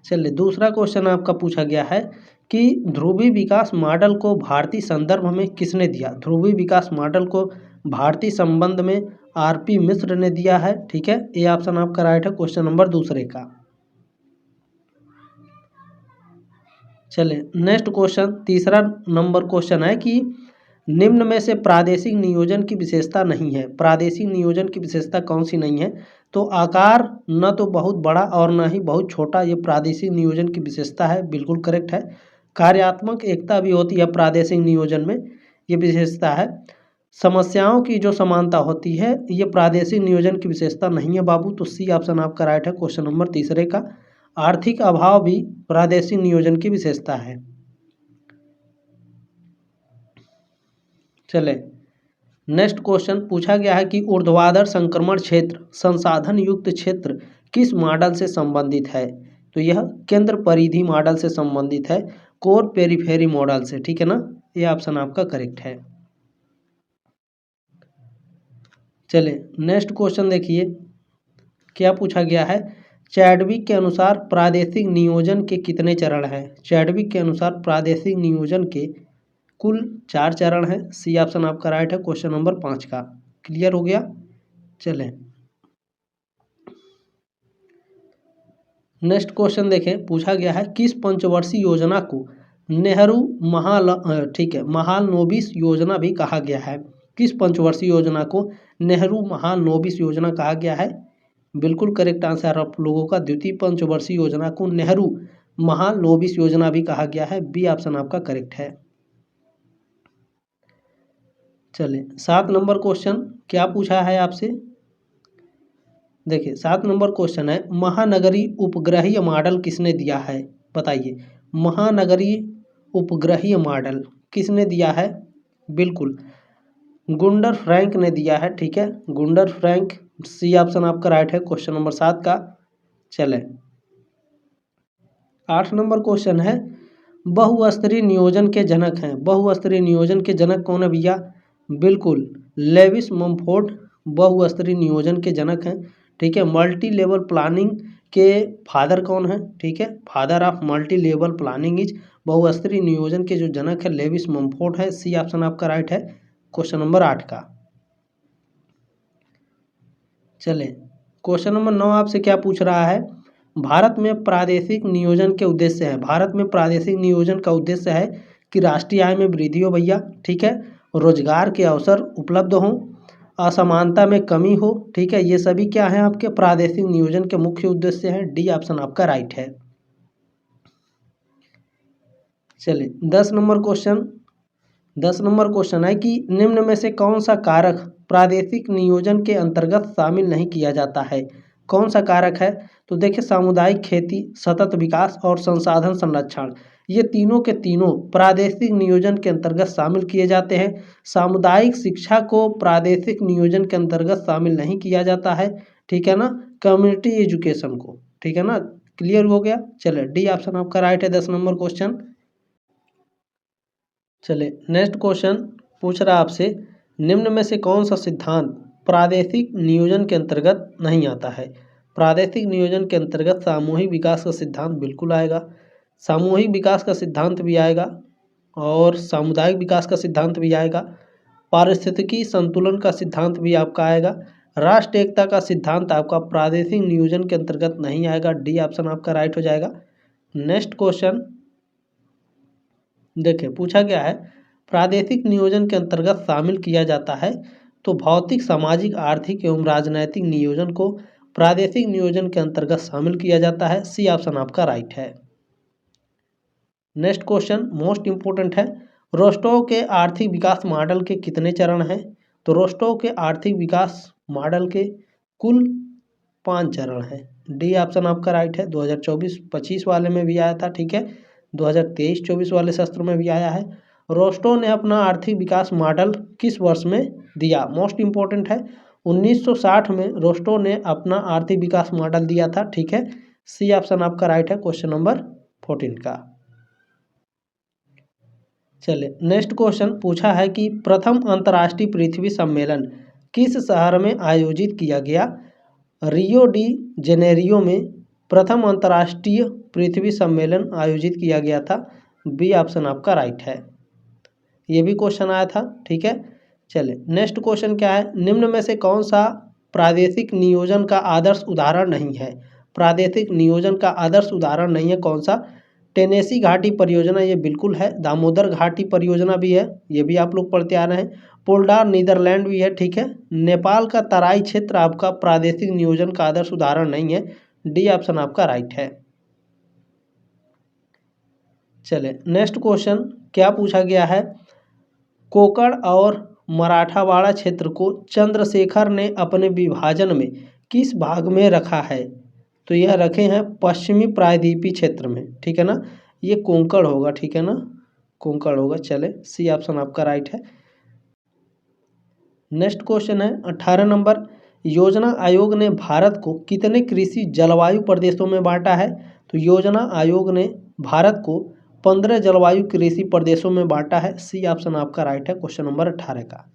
चलिए दूसरा क्वेश्चन आपका पूछा गया है कि ध्रुवीय विकास मॉडल को भारतीय संदर्भ में किसने दिया? ध्रुवीय विकास मॉडल को भारतीय संबंध में RP मिश्र ने दिया है, ठीक है। ये ऑप्शन आपका राइट है क्वेश्चन नंबर दूसरे का। चलिए नेक्स्ट क्वेश्चन तीसरा नंबर क्वेश्चन है कि निम्न में से प्रादेशिक नियोजन की विशेषता नहीं है, प्रादेशिक नियोजन की विशेषता कौन सी नहीं है? तो आकार न तो बहुत बड़ा और न ही बहुत छोटा, ये प्रादेशिक नियोजन की विशेषता है, बिल्कुल करेक्ट है। कार्यात्मक एकता भी होती है प्रादेशिक नियोजन में, ये विशेषता है। समस्याओं की जो समानता होती है ये प्रादेशिक नियोजन की विशेषता नहीं है बाबू, तो सी ऑप्शन आपका राइट है क्वेश्चन नंबर तीसरे का। आर्थिक अभाव भी प्रादेशिक नियोजन की विशेषता है। चले नेक्स्ट क्वेश्चन पूछा गया है कि ऊर्ध्वाधर संक्रमण क्षेत्र संसाधन युक्त क्षेत्र किस मॉडल से संबंधित है। तो यह केंद्र परिधि मॉडल से संबंधित है, कोर पेरिफेरी मॉडल से, ठीक है ना। ये ऑप्शन आपका करेक्ट है। चलिए नेक्स्ट क्वेश्चन देखिए क्या पूछा गया है। चैडविक के अनुसार प्रादेशिक नियोजन के कितने चरण हैं। चैडविक के अनुसार प्रादेशिक नियोजन के कुल 4 चरण हैं। सी ऑप्शन आपका राइट है क्वेश्चन नंबर 5 का। क्लियर हो गया। चलें नेक्स्ट क्वेश्चन देखें, पूछा गया है किस पंचवर्षीय योजना को नेहरू महालनोबिस योजना भी कहा गया है। किस पंचवर्षीय योजना को नेहरू महालनोबिस योजना कहा गया है। बिल्कुल करेक्ट आंसर आप लोगों का। द्वितीय पंचवर्षीय योजना को नेहरू महालनोबिस योजना भी कहा गया है। बी ऑप्शन आपका करेक्ट है। चलिए 7 नंबर क्वेश्चन क्या पूछा है आपसे। देखिए 7 नंबर क्वेश्चन है, महानगरीय उपग्रहीय मॉडल किसने दिया है। बताइए महानगरीय उपग्रहीय मॉडल किसने दिया है। बिल्कुल गुंडर फ्रैंक ने दिया है, ठीक है, गुंडर फ्रैंक। सी ऑप्शन आपका राइट है क्वेश्चन नंबर 7 का। चले 8 नंबर क्वेश्चन है, बहुस्तरीय नियोजन के जनक हैं। बहुस्तरीय नियोजन के जनक कौन है भैया। बिल्कुल लेविस मम्फोर्ड बहुस्तरीय नियोजन के जनक हैं, ठीक है। मल्टी लेवल प्लानिंग के फादर कौन है, ठीक है, father of multi level planning is बहुस्तरीय नियोजन के जो जनक है लेविस मम्फोर्ड है। सी ऑप्शन आपका राइट है क्वेश्चन नंबर 8 का। चले क्वेश्चन नंबर 9 आपसे क्या पूछ रहा है, भारत में प्रादेशिक नियोजन के उद्देश्य है। भारत में प्रादेशिक नियोजन का उद्देश्य है कि राष्ट्रीय आय में वृद्धि हो भैया, ठीक है, रोजगार के अवसर उपलब्ध हों, असमानता में कमी हो, ठीक है, ये सभी क्या है आपके प्रादेशिक नियोजन के मुख्य उद्देश्य हैं। डी ऑप्शन आपका राइट है। चलिए 10 नंबर क्वेश्चन है कि निम्न में से कौन सा कारक प्रादेशिक नियोजन के अंतर्गत शामिल नहीं किया जाता है। कौन सा कारक है। तो देखिए सामुदायिक खेती, सतत विकास और संसाधन संरक्षण, ये तीनों के तीनों प्रादेशिक नियोजन के अंतर्गत शामिल किए जाते हैं। सामुदायिक शिक्षा को प्रादेशिक नियोजन के अंतर्गत शामिल नहीं किया जाता है, ठीक है ना, कम्युनिटी एजुकेशन को, ठीक है ना। क्लियर हो गया। चले डी ऑप्शन आपका राइट है 10 नंबर क्वेश्चन। चले नेक्स्ट क्वेश्चन पूछ रहा है आपसे, निम्न में से कौन सा सिद्धांत प्रादेशिक नियोजन के अंतर्गत नहीं आता है। प्रादेशिक नियोजन के अंतर्गत सामूहिक विकास का सिद्धांत बिल्कुल आएगा, सामूहिक विकास का सिद्धांत भी आएगा और सामुदायिक विकास का सिद्धांत भी आएगा, पारिस्थितिकी संतुलन का सिद्धांत भी आपका आएगा, राष्ट्र एकता का सिद्धांत आपका प्रादेशिक नियोजन के अंतर्गत नहीं आएगा। डी ऑप्शन आपका राइट हो जाएगा। नेक्स्ट क्वेश्चन देखिए पूछा गया है, प्रादेशिक नियोजन के अंतर्गत शामिल किया जाता है तो भौतिक, सामाजिक, आर्थिक एवं राजनैतिक नियोजन को प्रादेशिक नियोजन के अंतर्गत शामिल किया जाता है। सी ऑप्शन आपका राइट है। नेक्स्ट क्वेश्चन मोस्ट इंपोर्टेंट है, रोस्टोव के आर्थिक विकास मॉडल के कितने चरण हैं। तो रोस्टोव के आर्थिक विकास मॉडल के कुल 5 चरण हैं। डी ऑप्शन आपका राइट है। 2024-25 वाले में भी आया था, ठीक है, 2023-24 वाले सत्र में भी आया है। रोस्टोव ने अपना आर्थिक विकास मॉडल किस वर्ष में दिया। मोस्ट इंपॉर्टेंट है, 1960 में रोस्टोव ने अपना आर्थिक विकास मॉडल दिया था, ठीक है। सी ऑप्शन आपका राइट है क्वेश्चन नंबर 14 का। चलिए नेक्स्ट क्वेश्चन पूछा है कि प्रथम अंतर्राष्ट्रीय पृथ्वी सम्मेलन किस शहर में आयोजित किया गया। रियो डी जेनेरियो में प्रथम अंतर्राष्ट्रीय पृथ्वी सम्मेलन आयोजित किया गया था। बी ऑप्शन आपका राइट है। ये भी क्वेश्चन आया था, ठीक है। चलिए नेक्स्ट क्वेश्चन क्या है, निम्न में से कौन सा प्रादेशिक नियोजन का आदर्श उदाहरण नहीं है। प्रादेशिक नियोजन का आदर्श उदाहरण नहीं है कौन सा। टेनेसी घाटी परियोजना ये बिल्कुल है, दामोदर घाटी परियोजना भी है, ये भी आप लोग पढ़ते आ रहे हैं, पोल्डार नीदरलैंड भी है, ठीक है। नेपाल का तराई क्षेत्र आपका प्रादेशिक नियोजन का आदर्श उदाहरण नहीं है। डी ऑप्शन आपका राइट है। चले नेक्स्ट क्वेश्चन क्या पूछा गया है, कोकण और मराठावाड़ा क्षेत्र को चंद्रशेखर ने अपने विभाजन में किस भाग में रखा है। तो यह रखे हैं पश्चिमी प्रायद्वीपीय क्षेत्र में, ठीक है ना, ये कोंकण होगा, ठीक है ना, कोंकण होगा। चले सी ऑप्शन आपका राइट है। नेक्स्ट क्वेश्चन है 18 नंबर, योजना आयोग ने भारत को कितने कृषि जलवायु प्रदेशों में बांटा है? तो योजना आयोग ने भारत को 15 जलवायु कृषि प्रदेशों में बांटा है। सी ऑप्शन आपका राइट है क्वेश्चन नंबर 18 का।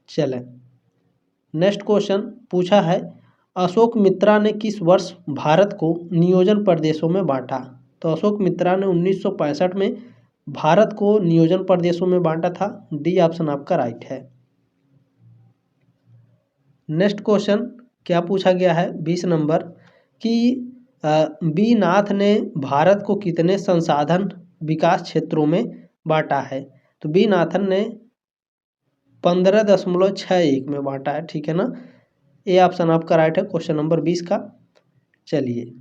चलें, नेक्स्ट क्वेश्चन पूछा है, अशोक मित्रा ने किस वर्ष भारत को नियोजन प्रदेशों में बांटा? तो अशोक मित्रा ने 1965 में भारत को नियोजन प्रदेशों में बांटा था। डी ऑप्शन आपका राइट है। नेक्स्ट क्वेश्चन क्या पूछा गया है 20 नंबर कि बी नाथ ने भारत को कितने संसाधन विकास क्षेत्रों में बांटा है? तो बी नाथन ने 15.61 में बांटा है, ठीक है ना। ए ऑप्शन आपका राइट है क्वेश्चन नंबर 20 का। चलिए,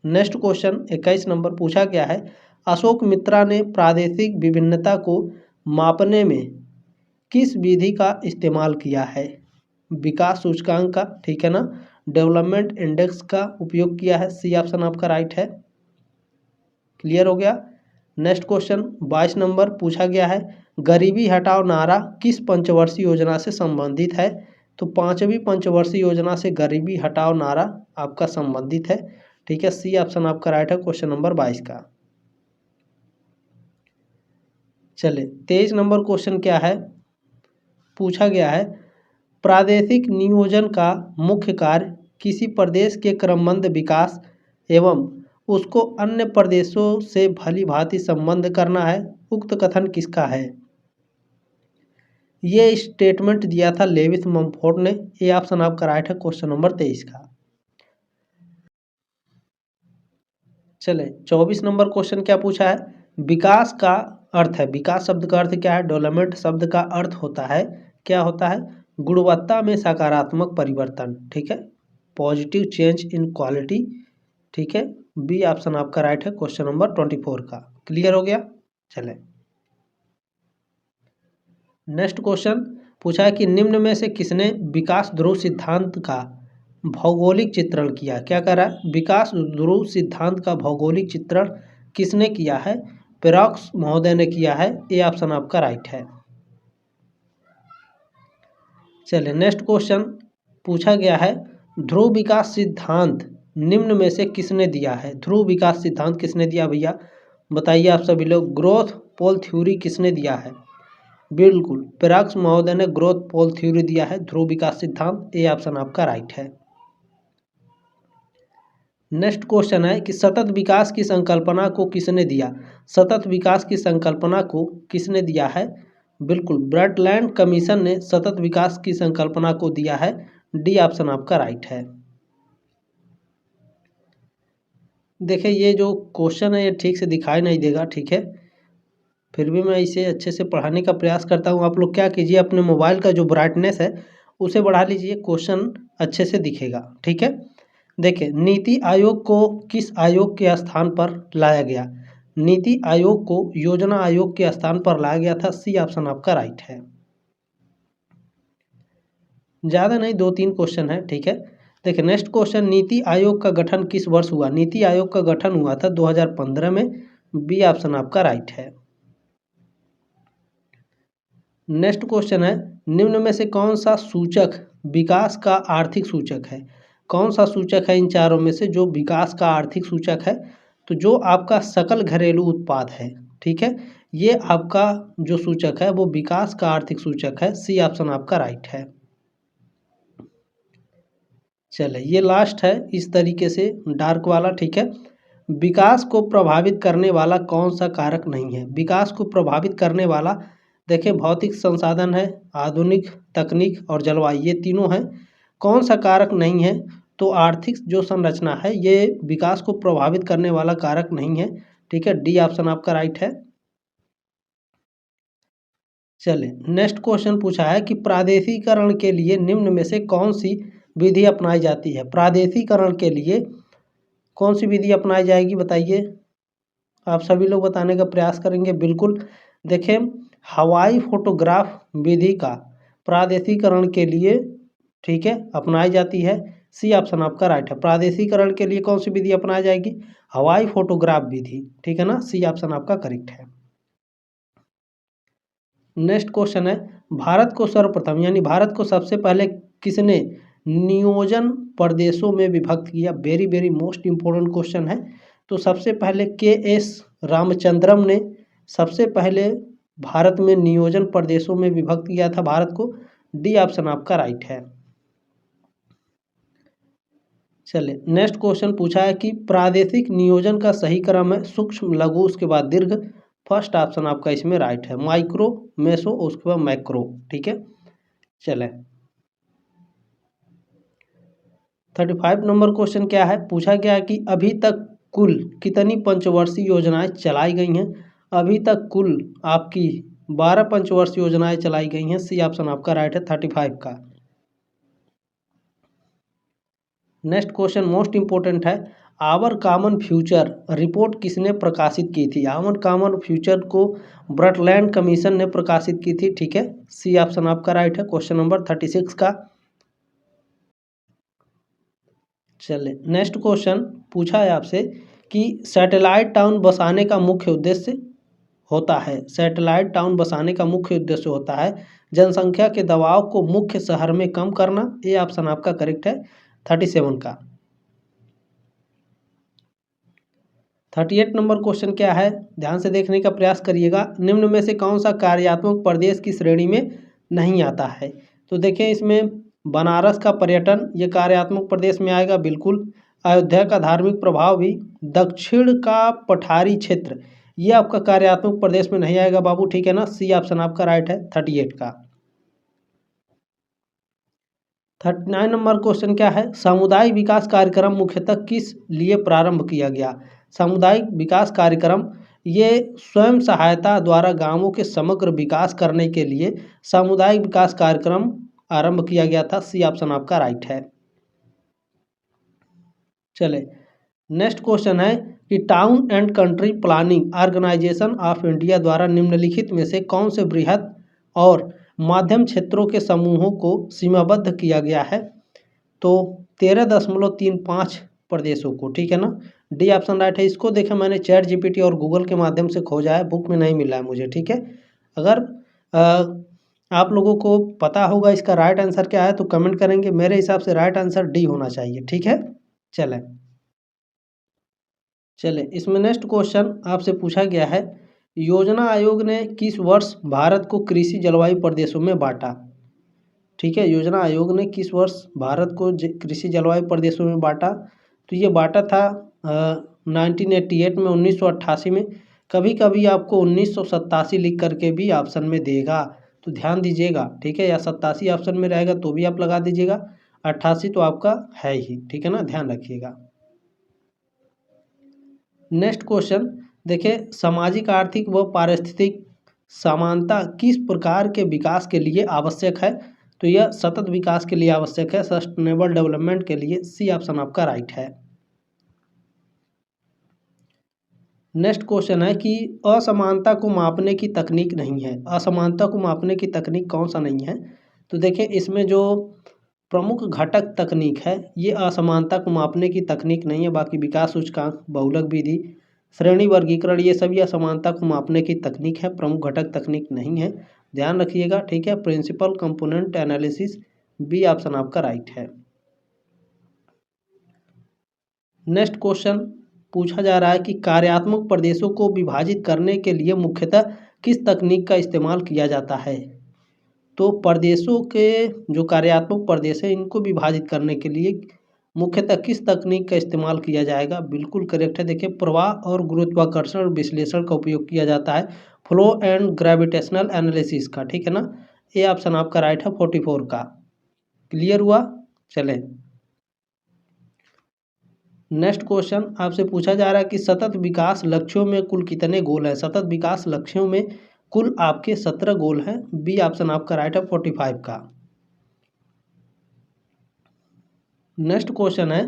नेक्स्ट क्वेश्चन 21 नंबर पूछा गया है, अशोक मित्रा ने प्रादेशिक विभिन्नता को मापने में किस विधि का इस्तेमाल किया है? विकास सूचकांक का, ठीक है ना, डेवलपमेंट इंडेक्स का उपयोग किया है। सी ऑप्शन आपका राइट है। क्लियर हो गया। नेक्स्ट क्वेश्चन 22 नंबर पूछा गया है, गरीबी हटाओ नारा किस पंचवर्षीय योजना से संबंधित है? तो 5वीं पंचवर्षीय योजना से गरीबी हटाओ नारा आपका संबंधित है, ठीक है। सी ऑप्शन आपका राइट है क्वेश्चन नंबर 22 का। चले, 23 नंबर क्वेश्चन क्या है पूछा गया है, प्रादेशिक नियोजन का मुख्य कार्य किसी प्रदेश के क्रमबद्ध विकास एवं उसको अन्य प्रदेशों से भली भांति संबंध करना है। उक्त कथन किसका है? ये स्टेटमेंट दिया था लेविस मम्फोर्ड ने। ये ऑप्शन आपका राइट है क्वेश्चन नंबर 23 का। चले, 24 नंबर क्वेश्चन क्या पूछा है, विकास का अर्थ है, विकास शब्द का अर्थ क्या है? डेवलपमेंट शब्द का अर्थ होता है, क्या होता है? गुणवत्ता में सकारात्मक परिवर्तन, ठीक है, पॉजिटिव चेंज इन क्वालिटी, ठीक है। बी ऑप्शन आपका राइट है क्वेश्चन नंबर 24 का। क्लियर हो गया। चले, नेक्स्ट क्वेश्चन पूछा है कि निम्न में से किसने विकास ध्रुव सिद्धांत का भौगोलिक चित्रण किया? क्या कर रहा है? विकास ध्रुव सिद्धांत का भौगोलिक चित्रण किसने किया है? पेरॉक्स महोदय ने किया है। ये ऑप्शन आपका राइट है। चलिए, नेक्स्ट क्वेश्चन पूछा गया है, ध्रुव विकास सिद्धांत निम्न में से किसने दिया है? ध्रुव विकास सिद्धांत किसने दिया भैया, बताइए आप सभी लोग। ग्रोथ पोल थ्योरी किसने दिया है? बिल्कुल, पेरॉक्स महोदय ने ग्रोथ पोल थ्योरी दिया है, ध्रुव विकास सिद्धांत। ये ऑप्शन आपका राइट है। नेक्स्ट क्वेश्चन है कि सतत विकास की संकल्पना को किसने दिया? सतत विकास की संकल्पना को किसने दिया है? बिल्कुल, ब्रटलैंड कमीशन ने सतत विकास की संकल्पना को दिया है। डी ऑप्शन आपका राइट है। देखिए, ये जो क्वेश्चन है ये ठीक से दिखाई नहीं देगा, ठीक है, फिर भी मैं इसे अच्छे से पढ़ाने का प्रयास करता हूँ। आप लोग क्या कीजिए, अपने मोबाइल का जो ब्राइटनेस है उसे बढ़ा लीजिए, क्वेश्चन अच्छे से दिखेगा, ठीक है। देखिए, नीति आयोग को किस आयोग के स्थान पर लाया गया? नीति आयोग को योजना आयोग के स्थान पर लाया गया था। सी ऑप्शन आपका राइट है। ज़्यादा नहीं, 2-3 क्वेश्चन है, ठीक है। देखिए, नेक्स्ट क्वेश्चन, नीति आयोग का गठन किस वर्ष हुआ? नीति आयोग का गठन हुआ था 2015 में। बी ऑप्शन आपका राइट है। नेक्स्ट क्वेश्चन है, निम्न में से कौन सा सूचक विकास का आर्थिक सूचक है? कौन सा सूचक है इन चारों में से जो विकास का आर्थिक सूचक है? तो जो आपका सकल घरेलू उत्पाद है, ठीक है, ये आपका जो सूचक है वो विकास का आर्थिक सूचक है। सी ऑप्शन आपका राइट है। चले, ये लास्ट है इस तरीके से डार्क वाला, ठीक है। विकास को प्रभावित करने वाला कौन सा कारक नहीं है? विकास को प्रभावित करने वाला, देखिए, भौतिक संसाधन है, आधुनिक तकनीक और जलवायु, ये तीनों हैं। कौन सा कारक नहीं है? तो आर्थिक जो संरचना है ये विकास को प्रभावित करने वाला कारक नहीं है, ठीक है। डी ऑप्शन आपका राइट है। चले, नेक्स्ट क्वेश्चन पूछा है कि प्रादेशिकरण के लिए निम्न में से कौन सी विधि अपनाई जाती है? प्रादेशिकरण के लिए कौन सी विधि अपनाई जाएगी, बताइए। आप सभी लोग बताने का प्रयास करेंगे। बिल्कुल, देखें, हवाई फोटोग्राफ विधि का प्रादेशिकरण के लिए, ठीक है, अपनाई जाती है। सी ऑप्शन आपका राइट है। प्रादेशिकरण के लिए कौन सी विधि अपनाई जाएगी? हवाई फोटोग्राफ विधि, ठीक है ना। सी ऑप्शन आपका करेक्ट है। नेक्स्ट क्वेश्चन है, भारत को सर्वप्रथम यानी भारत को सबसे पहले किसने नियोजन प्रदेशों में विभक्त किया? Very very most important question है। तो सबसे पहले के.एस. रामचंद्रम ने सबसे पहले भारत में नियोजन प्रदेशों में विभक्त किया था भारत को। डी ऑप्शन आपका राइट है। चलिए नेक्स्ट क्वेश्चन पूछा है कि प्रादेशिक नियोजन का सही क्रम है सूक्ष्म, लघु, उसके बाद दीर्घ। फर्स्ट ऑप्शन आपका इसमें राइट है, माइक्रो, मेसो, उसके बाद मैक्रो। ठीक है, चले 35 नंबर क्वेश्चन क्या है, पूछा गया है कि अभी तक कुल कितनी पंचवर्षीय योजनाएं चलाई गई हैं? अभी तक कुल आपकी 12 पंचवर्षीय योजनाएं चलाई गई हैं। सी ऑप्शन आपका राइट है 35 का। नेक्स्ट क्वेश्चन मोस्ट इंपोर्टेंट है, आवर कॉमन फ्यूचर रिपोर्ट किसने प्रकाशित की थी? आवर कॉमन फ्यूचर को ब्रटलैंड कमीशन ने प्रकाशित की थी। ठीक है, सी ऑप्शन आपका राइट है क्वेश्चन नंबर 36 का। चलिए नेक्स्ट क्वेश्चन पूछा है आपसे कि सैटेलाइट टाउन बसाने का मुख्य उद्देश्य होता है, सैटेलाइट टाउन बसाने का मुख्य उद्देश्य होता है जनसंख्या के दबाव को मुख्य शहर में कम करना। ये ऑप्शन आपका करेक्ट है 37 का। 38 नंबर क्वेश्चन क्या है, ध्यान से देखने का प्रयास करिएगा। निम्न में से कौन सा कार्यात्मक प्रदेश की श्रेणी में नहीं आता है? तो देखें इसमें बनारस का पर्यटन ये कार्यात्मक प्रदेश में आएगा बिल्कुल। अयोध्या का धार्मिक प्रभाव भी, दक्षिण का पठारी क्षेत्र ये आपका कार्यात्मक प्रदेश में नहीं आएगा बाबू। ठीक है ना, सी ऑप्शन आपका राइट है 38 का। 39 नंबर क्वेश्चन क्या है, सामुदायिक विकास कार्यक्रम मुख्यतः किस लिए प्रारंभ किया गया? सामुदायिक विकास कार्यक्रम ये स्वयं सहायता द्वारा गांवों के समग्र विकास करने के लिए सामुदायिक विकास कार्यक्रम आरंभ किया गया था। सी ऑप्शन आपका राइट है। चले नेक्स्ट क्वेश्चन है कि town and country planning organisation of India द्वारा निम्नलिखित में से कौन से बृहद और माध्यम क्षेत्रों के समूहों को सीमाबद्ध किया गया है? तो 13.35 प्रदेशों को। ठीक है ना, डी ऑप्शन राइट है। इसको देखें मैंने चैट जीपीटी और गूगल के माध्यम से खोजा है, बुक में नहीं मिला है मुझे। ठीक है, अगर आप लोगों को पता होगा इसका राइट आंसर क्या है तो कमेंट करेंगे। मेरे हिसाब से राइट आंसर डी होना चाहिए। ठीक है, चले इसमें नेक्स्ट क्वेश्चन आपसे पूछा गया है, योजना आयोग ने किस वर्ष भारत को कृषि जलवायु प्रदेशों में बांटा? ठीक है, योजना आयोग ने किस वर्ष भारत को कृषि जलवायु प्रदेशों में बांटा? तो ये बांटा था 1988 में, 1988 में। कभी कभी आपको 1987 लिख करके भी ऑप्शन में देगा, तो ध्यान दीजिएगा। ठीक है, या 87 ऑप्शन में रहेगा तो भी आप लगा दीजिएगा, 88 तो आपका है ही। ठीक है ना, ध्यान रखिएगा। नेक्स्ट क्वेश्चन देखिए, सामाजिक, आर्थिक व पारिस्थितिक समानता किस प्रकार के विकास के लिए आवश्यक है? तो यह सतत विकास के लिए आवश्यक है, सस्टेनेबल डेवलपमेंट के लिए। सी ऑप्शन आपका राइट है। नेक्स्ट क्वेश्चन है कि असमानता को मापने की तकनीक नहीं है, असमानता को मापने की तकनीक कौन सा नहीं है? तो देखिए इसमें जो प्रमुख घटक तकनीक है ये असमानता को मापने की तकनीक नहीं है। बाकी विकास सूचकांक, बहुलक विधि, श्रेणी वर्गीकरण ये सभी असमानता को मापने की तकनीक है, प्रमुख घटक तकनीक नहीं है, ध्यान रखिएगा। ठीक है, principal component analysis, B option आपका राइट है। नेक्स्ट क्वेश्चन पूछा जा रहा है कि कार्यात्मक प्रदेशों को विभाजित करने के लिए मुख्यतः किस तकनीक का इस्तेमाल किया जाता है? तो प्रदेशों के जो कार्यात्मक प्रदेश है इनको विभाजित करने के लिए मुख्यतः किस तकनीक का इस्तेमाल किया जाएगा? बिल्कुल करेक्ट है। देखिए प्रवाह और गुरुत्वाकर्षण विश्लेषण का उपयोग किया जाता है, फ्लो एंड ग्रेविटेशनल एनालिसिस का। ठीक है ना, ये ऑप्शन आपका राइट है 44 का। क्लियर हुआ? चले नेक्स्ट क्वेश्चन आपसे पूछा जा रहा है कि सतत विकास लक्ष्यों में कुल कितने गोल हैं? सतत विकास लक्ष्यों में कुल आपके 17 गोल हैं, बी ऑप्शन आपका राइट है 45 का। नेक्स्ट क्वेश्चन है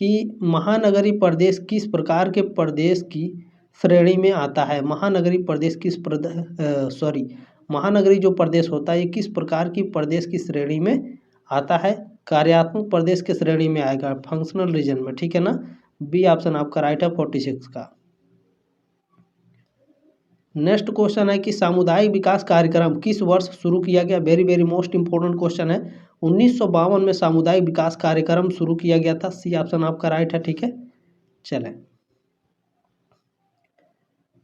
कि महानगरीय प्रदेश किस प्रकार के प्रदेश की श्रेणी में आता है? महानगरीय प्रदेश महानगरीय जो प्रदेश होता है ये किस प्रकार की प्रदेश की श्रेणी में आता है? कार्यात्मक प्रदेश के श्रेणी में आएगा, फंक्शनल रीजन में। ठीक है ना, बी ऑप्शन आपका राइट है 46 का। नेक्स्ट क्वेश्चन है कि सामुदायिक विकास कार्यक्रम किस वर्ष शुरू किया गया। Very very most important question है। 1952 में सामुदायिक विकास कार्यक्रम शुरू किया गया था। सी ऑप्शन आपका राइट है। ठीक है, चलें।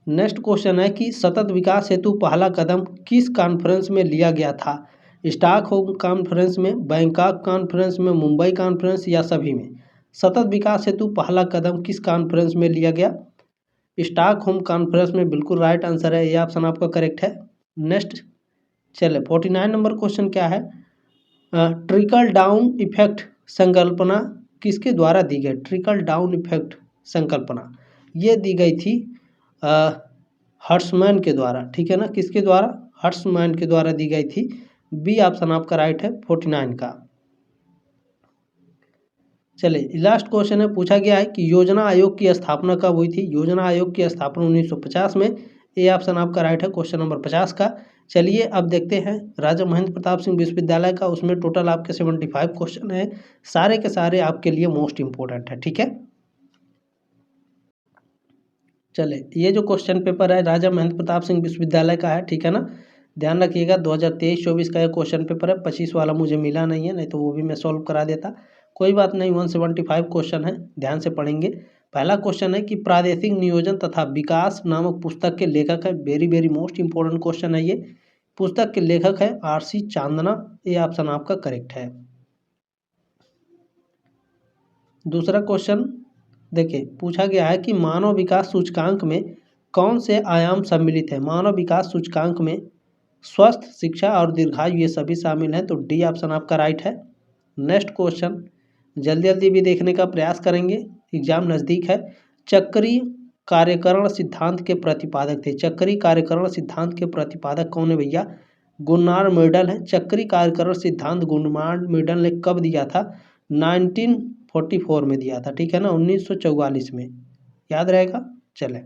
नेक्स्ट क्वेश्चन है कि सतत विकास हेतु पहला कदम किस कॉन्फ्रेंस में लिया गया था। स्टॉकहोम कॉन्फ्रेंस में, बैंकॉक कॉन्फ्रेंस में, मुंबई कॉन्फ्रेंस या सभी में। सतत विकास हेतु पहला कदम किस कॉन्फ्रेंस में लिया गया। स्टॉकहोम कॉन्फ्रेंस में, बिल्कुल राइट आंसर है, ये ऑप्शन आपका करेक्ट है। नेक्स्ट चले 49 नंबर क्वेश्चन क्या है। ट्रिकल डाउन इफेक्ट संकल्पना किसके द्वारा दी गई। ट्रिकल डाउन इफेक्ट संकल्पना ये दी गई थी हर्ट्समैन के द्वारा। ठीक है ना, किसके द्वारा, हर्ट्समैन के द्वारा दी गई थी। बी ऑप्शन आपका राइट है 49 का। चलिए लास्ट क्वेश्चन है, पूछा गया है कि योजना आयोग की स्थापना कब हुई थी। योजना आयोग की स्थापना 1950 में। ए ऑप्शन आपका राइट है, क्वेश्चन नंबर 50 का। चलिए अब देखते हैं राजा महेंद्र प्रताप सिंह विश्वविद्यालय का। उसमें टोटल आपके 75 क्वेश्चन है, सारे के सारे आपके लिए मोस्ट इंपॉर्टेंट है। ठीक है, चले ये जो क्वेश्चन पेपर है राजा महेंद्र प्रताप सिंह विश्वविद्यालय का है। ठीक है ना, ध्यान रखिएगा 2023-24 का ये क्वेश्चन पेपर है। 25 वाला मुझे मिला नहीं है, नहीं तो वो भी मैं सॉल्व करा देता। कोई बात नहीं, 175 क्वेश्चन है, ध्यान से पढ़ेंगे। पहला क्वेश्चन है कि प्रादेशिक नियोजन तथा विकास नामक पुस्तक के लेखक है। Very very most important question है ये। पुस्तक के लेखक है RC चांदना। ये ऑप्शन आपका करेक्ट है। दूसरा क्वेश्चन देखिए, पूछा गया है कि मानव विकास सूचकांक में कौन से आयाम सम्मिलित है। मानव विकास सूचकांक में स्वस्थ, शिक्षा और दीर्घायु ये सभी शामिल हैं, तो डी ऑप्शन आपका राइट है। नेक्स्ट क्वेश्चन जल्दी जल्दी भी देखने का प्रयास करेंगे, एग्जाम नज़दीक है। चक्रीय कार्यकरण सिद्धांत के प्रतिपादक थे। चक्रीय कार्यकरण सिद्धांत के प्रतिपादक कौन है भैया। गुनार्ड मेडल है। चक्रीय कार्यकरण सिद्धांत गुनार्ड मेडल ने कब दिया था। 1944 में दिया था। ठीक है ना, 1944 में, याद रहेगा। चले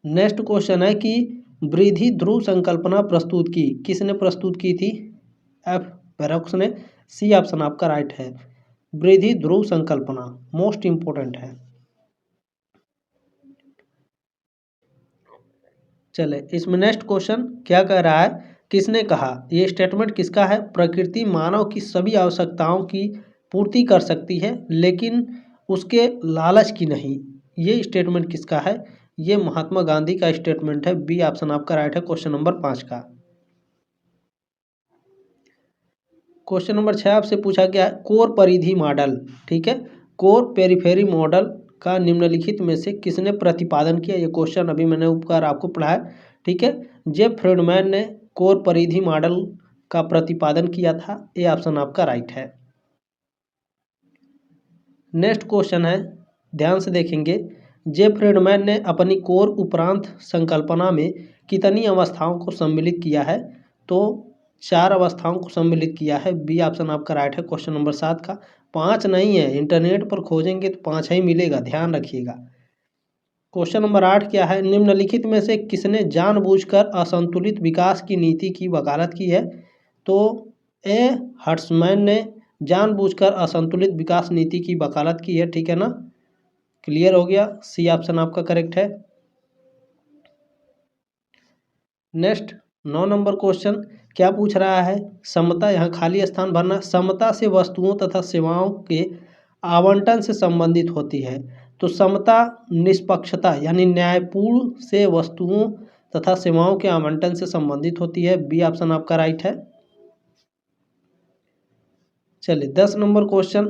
नेक्स्ट क्वेश्चन है कि वृद्धि ध्रुव संकल्पना प्रस्तुत की, किसने प्रस्तुत की थी। एफ बैरोक्स ने। सी ऑप्शन आपका राइट है, वृद्धि ध्रुव संकल्पना मोस्ट इंपोर्टेंट है। चले इसमें नेक्स्ट क्वेश्चन क्या कह रहा है, किसने कहा। ये स्टेटमेंट किसका है। प्रकृति मानव की सभी आवश्यकताओं की पूर्ति कर सकती है लेकिन उसके लालच की नहीं। ये स्टेटमेंट किसका है। ये महात्मा गांधी का स्टेटमेंट है। बी ऑप्शन आपका राइट है, क्वेश्चन नंबर 5 का। क्वेश्चन नंबर 6 आपसे पूछा गया है कोर परिधि मॉडल। ठीक है, कोर पेरिफेरी मॉडल का निम्नलिखित में से किसने प्रतिपादन किया। ये क्वेश्चन अभी मैंने ऊपर आपको पढ़ाया। ठीक है, जेफ फ्रीडमैन ने कोर परिधि मॉडल का प्रतिपादन किया था। ये ऑप्शन आपका राइट है। नेक्स्ट क्वेश्चन है, ध्यान से देखेंगे। जेफ फ्रीडमैन ने अपनी कोर उपरांत संकल्पना में कितनी अवस्थाओं को सम्मिलित किया है। तो 4 अवस्थाओं को सम्मिलित किया है। बी ऑप्शन आपका राइट है, क्वेश्चन नंबर 7 का। 5 नहीं है, इंटरनेट पर खोजेंगे तो 5 ही मिलेगा, ध्यान रखिएगा। क्वेश्चन नंबर 8 क्या है, निम्नलिखित में से किसने जानबूझकर असंतुलित विकास की नीति की वकालत की है। तो ए हर्ट्समैन ने जानबूझकर असंतुलित विकास नीति की वकालत की है। ठीक है ना, क्लियर हो गया। सी ऑप्शन आपका करेक्ट है। नेक्स्ट 9 नंबर क्वेश्चन क्या पूछ रहा है, समता, यहाँ खाली स्थान भरना। समता से वस्तुओं तथा सेवाओं के आवंटन से संबंधित होती है। तो समता निष्पक्षता यानी न्यायपूर्ण से वस्तुओं तथा सेवाओं के आवंटन से संबंधित होती है। बी ऑप्शन आपका राइट है। चलिए 10 नंबर क्वेश्चन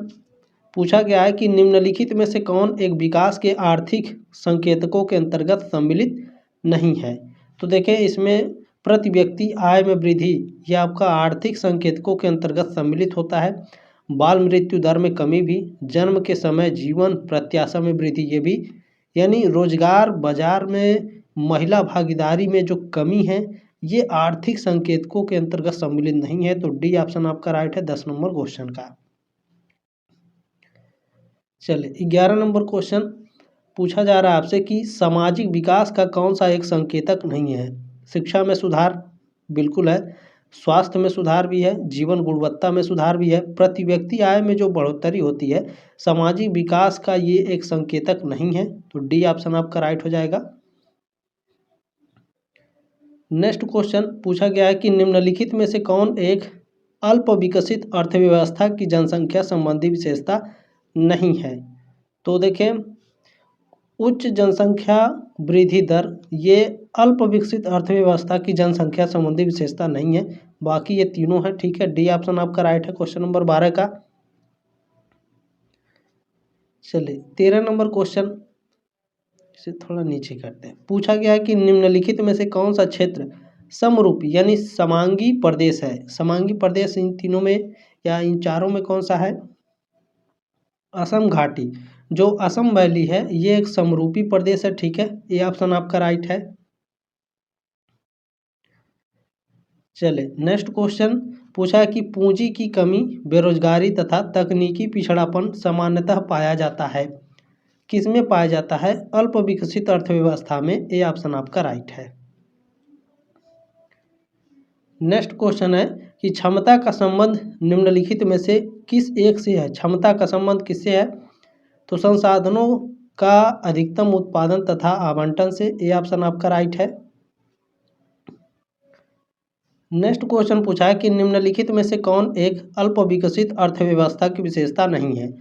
पूछा गया है कि निम्नलिखित में से कौन एक विकास के आर्थिक संकेतकों के अंतर्गत सम्मिलित नहीं है। तो देखें इसमें प्रति व्यक्ति आय में वृद्धि, यह आपका आर्थिक संकेतकों के अंतर्गत सम्मिलित होता है। बाल मृत्यु दर में कमी भी, जन्म के समय जीवन प्रत्याशा में वृद्धि ये भी, यानी रोजगार बाजार में महिला भागीदारी में जो कमी है ये आर्थिक संकेतकों के अंतर्गत सम्मिलित नहीं है। तो डी ऑप्शन आपका राइट है 10 नंबर क्वेश्चन का। चलिए 11 नंबर क्वेश्चन पूछा जा रहा है आपसे कि सामाजिक विकास का कौन सा एक संकेतक नहीं है। शिक्षा में सुधार बिल्कुल है, स्वास्थ्य में सुधार भी है, जीवन गुणवत्ता में सुधार भी है, प्रति व्यक्ति आय में जो बढ़ोतरी होती है, सामाजिक विकास का ये एक संकेतक नहीं है। तो डी ऑप्शन आपका राइट हो जाएगा। नेक्स्ट क्वेश्चन पूछा गया है कि निम्नलिखित में से कौन एक अल्प विकसित अर्थव्यवस्था की जनसंख्या संबंधी विशेषता नहीं है। तो देखें, उच्च जनसंख्या वृद्धि दर ये अल्प विकसित अर्थव्यवस्था की जनसंख्या संबंधी विशेषता नहीं है, बाकी ये तीनों है। ठीक है, डी ऑप्शन आपका राइट है क्वेश्चन नंबर 12 का। चलिए 13 नंबर क्वेश्चन, इसे थोड़ा नीचे करते हैं। पूछा गया है कि निम्नलिखित में से कौन सा क्षेत्र समरूपी यानी समांगी प्रदेश है। समांगी प्रदेश इन तीनों में या इन चारों में कौन सा है। असम घाटी, जो असम वैली है ये एक समरूपी प्रदेश है। ठीक है, ये ऑप्शन आपका राइट है। चले नेक्स्ट क्वेश्चन पूछा है कि पूंजी की कमी, बेरोजगारी तथा तकनीकी पिछड़ापन सामान्यतः पाया जाता है, किसमें पाया जाता है। अल्प विकसित अर्थव्यवस्था में, ये ऑप्शन आपका राइट है। नेक्स्ट क्वेश्चन है कि क्षमता का संबंध निम्नलिखित में से किस एक से है। क्षमता का संबंध किससे है। तो संसाधनों का अधिकतम उत्पादन तथा आवंटन से, ये ऑप्शन आपका राइट है। नेक्स्ट क्वेश्चन पूछा है कि निम्नलिखित में से कौन एक अल्प विकसित अर्थव्यवस्था की विशेषता नहीं है।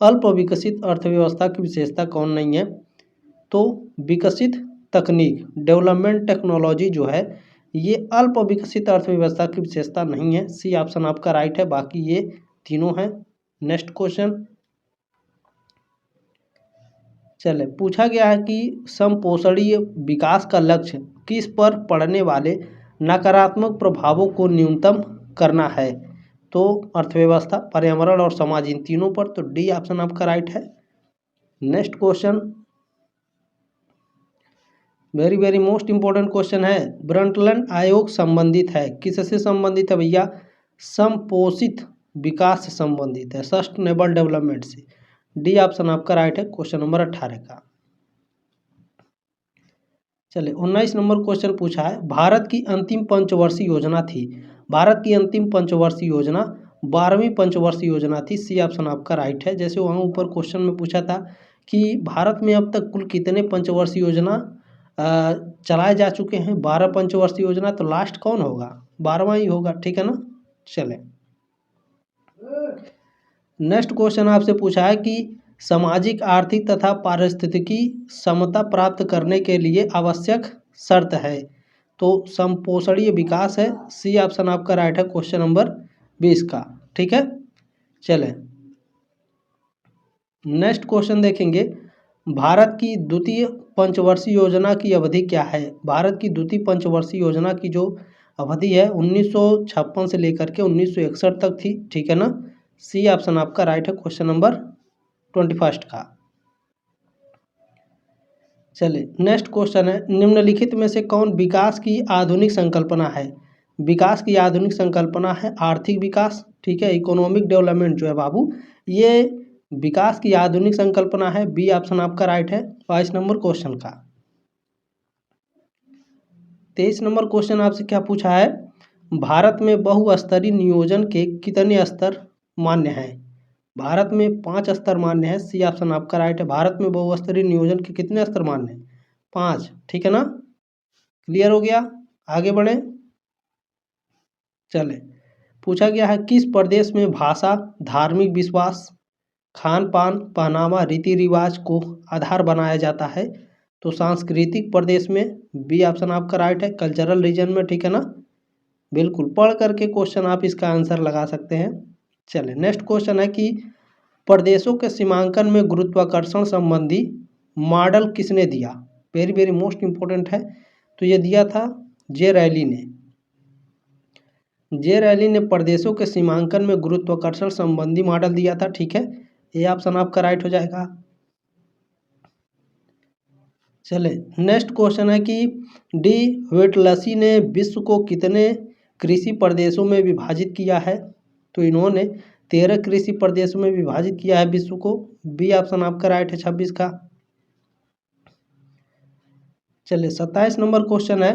अल्प विकसित अर्थव्यवस्था की विशेषता कौन नहीं है। तो विकसित तकनीक, डेवलपमेंट टेक्नोलॉजी जो है ये अल्प विकसित अर्थव्यवस्था की विशेषता नहीं है। सी ऑप्शन आपका राइट है, बाकी ये तीनों हैं। नेक्स्ट क्वेश्चन चले पूछा गया है कि समपोषणीय विकास का लक्ष्य किस पर पड़ने वाले नकारात्मक प्रभावों को न्यूनतम करना है। तो अर्थव्यवस्था, पर्यावरण और समाज, इन तीनों पर। तो डी ऑप्शन आपका राइट है। Next question very very most important question है। ब्रंटलैंड आयोग संबंधित है, किससे संबंधित है भैया। समपोषित विकास से संबंधित है, सस्टेनेबल डेवलपमेंट से। डी ऑप्शन आपका राइट है क्वेश्चन नंबर 18 का। चलिए 19 नंबर क्वेश्चन पूछा है, भारत की अंतिम पंचवर्षीय योजना थी। भारत की अंतिम पंचवर्षीय योजना 12वीं पंचवर्षीय योजना थी। सी ऑप्शन आपका राइट है। जैसे वहाँ ऊपर क्वेश्चन में पूछा था कि भारत में अब तक कुल कितने पंचवर्षीय योजना चलाए जा चुके हैं। 12 पंचवर्षीय योजना, तो लास्ट कौन होगा, 12वां ही होगा। ठीक है ना। चले नेक्स्ट क्वेश्चन आपसे पूछा है कि सामाजिक, आर्थिक तथा पारिस्थितिकी समता प्राप्त करने के लिए आवश्यक शर्त है। तो समपोषणीय विकास है। सी ऑप्शन आपका राइट है क्वेश्चन नंबर 20 का। ठीक है, चले नेक्स्ट क्वेश्चन देखेंगे। भारत की द्वितीय पंचवर्षीय योजना की अवधि क्या है। भारत की द्वितीय पंचवर्षीय योजना की जो अवधि है 1956 से लेकर के 1961 तक थी। ठीक है ना। सी ऑप्शन आपका राइट है क्वेश्चन नंबर 21 का। चलिए नेक्स्ट क्वेश्चन है, निम्नलिखित में से कौन विकास की आधुनिक संकल्पना है। विकास की आधुनिक संकल्पना है आर्थिक विकास। ठीक है, इकोनॉमिक डेवलपमेंट जो है बाबू, ये विकास की आधुनिक संकल्पना है। बी ऑप्शन आपका राइट है 22 नंबर क्वेश्चन का। 23 नंबर क्वेश्चन आपसे क्या पूछा है, भारत में बहुस्तरीय नियोजन के कितने स्तर मान्य हैं। भारत में 5 स्तर मान्य है। सी ऑप्शन आपका राइट है। भारत में बहुस्तरीय नियोजन के कितने स्तर मान्य हैं, 5। ठीक है ना, क्लियर हो गया, आगे बढ़े। चले पूछा गया है किस प्रदेश में भाषा, धार्मिक विश्वास, खान पान, पहनावा, रीति रिवाज को आधार बनाया जाता है। तो सांस्कृतिक प्रदेश में। बी ऑप्शन आपका राइट है, कल्चरल रीजन में। ठीक है ना, बिल्कुल पढ़ करके क्वेश्चन आप इसका आंसर लगा सकते हैं। चलिए नेक्स्ट क्वेश्चन है कि प्रदेशों के सीमांकन में गुरुत्वाकर्षण संबंधी मॉडल किसने दिया। वेरी वेरी मोस्ट इंपॉर्टेंट है। तो ये दिया था जे रैली ने। जे रैली ने प्रदेशों के सीमांकन में गुरुत्वाकर्षण संबंधी मॉडल दिया था। ठीक है, ये ऑप्शन आपका राइट हो जाएगा। चले नेक्स्ट क्वेश्चन है कि डी व्हिटलसी ने विश्व को कितने कृषि प्रदेशों में विभाजित किया है। तो इन्होंने 13 कृषि प्रदेशों में विभाजित किया है विश्व को। बी ऑप्शन आपका राइट है 26 का। चलिए 27 नंबर क्वेश्चन है,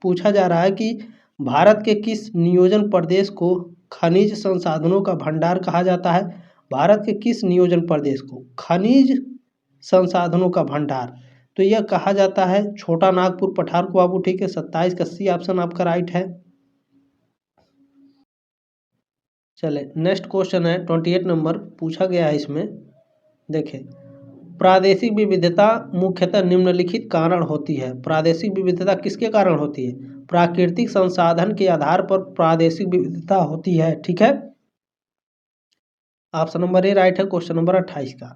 पूछा जा रहा है कि भारत के किस नियोजन प्रदेश को खनिज संसाधनों का भंडार कहा जाता है। भारत के किस नियोजन प्रदेश को खनिज संसाधनों का भंडार। तो यह कहा जाता है छोटा नागपुर पठार को बाबू। ठीक है, 27 का सी ऑप्शन आपका राइट है। चले नेक्स्ट क्वेश्चन है 28 नंबर, पूछा गया है इसमें। देखें, प्रादेशिक विविधता मुख्यतः निम्नलिखित कारण होती है। प्रादेशिक विविधता किसके कारण होती है? प्राकृतिक संसाधन के आधार पर प्रादेशिक विविधता होती है। ठीक है, ऑप्शन नंबर ए राइट है क्वेश्चन नंबर 28 का।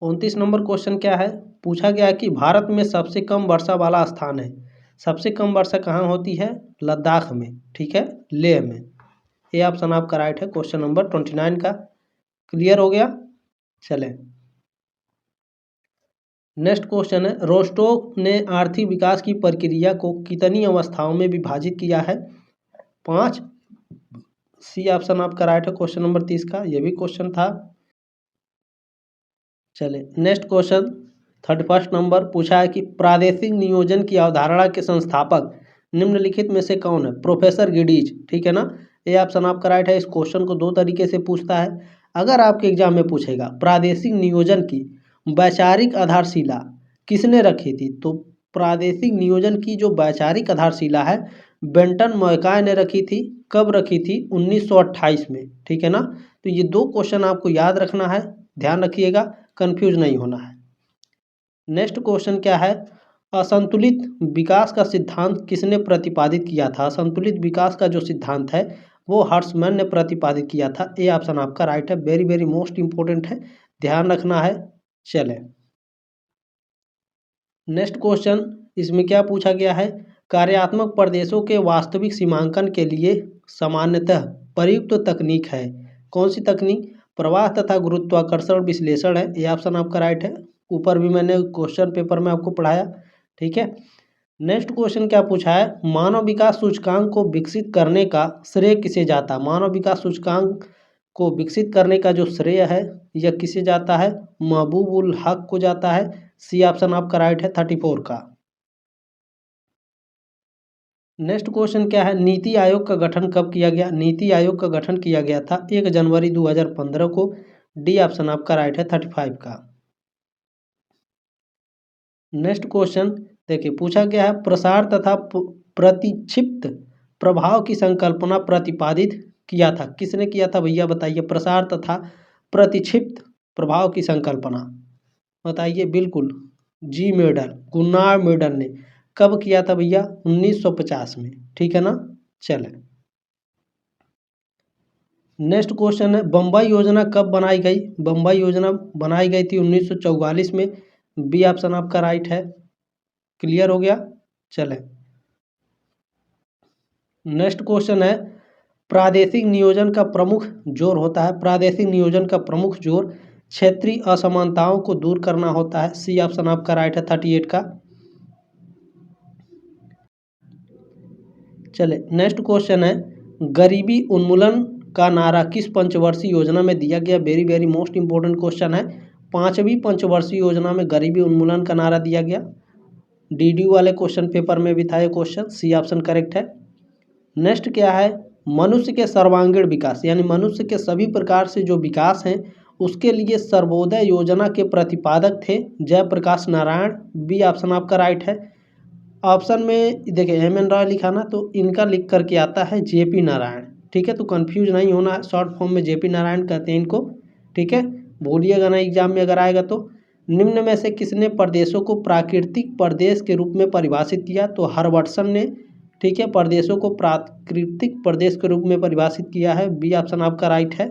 29 नंबर क्वेश्चन क्या है? पूछा गया है कि भारत में सबसे कम वर्षा वाला स्थान है। सबसे कम वर्षा कहाँ होती है? लद्दाख में। ठीक है, लेह में। ये ऑप्शन आपका राइट है क्वेश्चन नंबर 29 का। क्लियर हो गया? चलें नेक्स्ट क्वेश्चन है, रोस्टोक ने आर्थिक विकास की प्रक्रिया को कितनी अवस्थाओं में विभाजित किया है? 5। सी ऑप्शन आपका राइट है क्वेश्चन नंबर 30 का। यह भी क्वेश्चन था। चले नेक्स्ट क्वेश्चन 31 नंबर, पूछा है कि प्रादेशिक नियोजन की अवधारणा के संस्थापक निम्नलिखित में से कौन है? प्रोफेसर गिडीज। ठीक है ना, ये ऑप्शन आपका राइट है। इस क्वेश्चन को दो तरीके से पूछता है। अगर आपके एग्जाम में पूछेगा प्रादेशिक नियोजन की वैचारिक आधारशिला किसने रखी थी, तो प्रादेशिक नियोजन की जो वैचारिक आधारशिला है बेंटन मकॉय ने रखी थी। कब रखी थी? 1928 में। ठीक है ना, तो ये दो क्वेश्चन आपको याद रखना है, ध्यान रखिएगा, कंफ्यूज नहीं होना है। नेक्स्ट क्वेश्चन क्या है? असंतुलित विकास का सिद्धांत किसने प्रतिपादित किया था? असंतुलित विकास का जो सिद्धांत है वो हर्ट्जमैन ने प्रतिपादित किया था। ये ऑप्शन आपका राइट है। वेरी वेरी मोस्ट इंपॉर्टेंट है, ध्यान रखना है। चलें नेक्स्ट क्वेश्चन, इसमें क्या पूछा गया है? कार्यात्मक प्रदेशों के वास्तविक सीमांकन के लिए सामान्यतः प्रयुक्त तकनीक है। कौन सी तकनीक? प्रवाह तथा गुरुत्वाकर्षण विश्लेषण है। ये ऑप्शन आपका राइट है। ऊपर भी मैंने क्वेश्चन पेपर में आपको पढ़ाया। ठीक है, नेक्स्ट क्वेश्चन क्या पूछा है? मानव विकास सूचकांक को विकसित करने का श्रेय किसे जाता है? मानव विकास सूचकांक को विकसित करने का जो श्रेय है यह किसे जाता है? महबूब उल हक को जाता है। सी ऑप्शन आपका राइट है 34 का। नेक्स्ट क्वेश्चन क्या है? नीति आयोग का गठन कब किया गया? नीति आयोग का गठन किया गया था 1 जनवरी 2015 को। डी ऑप्शन आपका राइट है 35 का। नेक्स्ट क्वेश्चन देखिए, पूछा गया है प्रसार तथा प्रतिक्षिप्त प्रभाव की संकल्पना प्रतिपादित किया था। किसने किया था भैया बताइए? प्रसार तथा प्रतिक्षिप्त प्रभाव की संकल्पना बताइए। बिल्कुल, जी मेडल, गुन्नार मेडल ने कब किया था भैया? 1950 में। ठीक है ना, चले नेक्स्ट क्वेश्चन है, बम्बई योजना कब बनाई गई? बम्बई योजना बनाई गई थी 1944 में। बी ऑप्शन आपका राइट है। क्लियर हो गया? चले नेक्स्ट क्वेश्चन है, प्रादेशिक नियोजन का प्रमुख जोर होता है। प्रादेशिक नियोजन का प्रमुख जोर क्षेत्रीय असमानताओं को दूर करना होता है। सी ऑप्शन आपका राइट है 38 का। चले नेक्स्ट क्वेश्चन है, गरीबी उन्मूलन का नारा किस पंचवर्षीय योजना में दिया गया? Very very most important question है। 5वीं पंचवर्षीय योजना में गरीबी उन्मूलन का नारा दिया गया। डीडीयू वाले क्वेश्चन पेपर में भी था ये क्वेश्चन। सी ऑप्शन करेक्ट है। नेक्स्ट क्या है? मनुष्य के सर्वांगीण विकास यानी मनुष्य के सभी प्रकार से जो विकास हैं उसके लिए सर्वोदय योजना के प्रतिपादक थे जयप्रकाश नारायण। बी ऑप्शन आपका राइट है। ऑप्शन में देखिए एम.एन. रॉय लिखा ना, तो इनका लिख करके आता है जे.पी. नारायण। ठीक है, तो कंफ्यूज नहीं होना है, शॉर्ट फॉर्म में जे.पी. नारायण कहते हैं इनको। ठीक है, भूलिएगा ना एग्जाम में अगर आएगा तो। निम्न में से किसने प्रदेशों को प्राकृतिक प्रदेश के रूप में परिभाषित किया? तो हर्बर्टसन ने। ठीक है, प्रदेशों को प्राकृतिक प्रदेश के रूप में परिभाषित किया है। बी ऑप्शन आपका राइट है।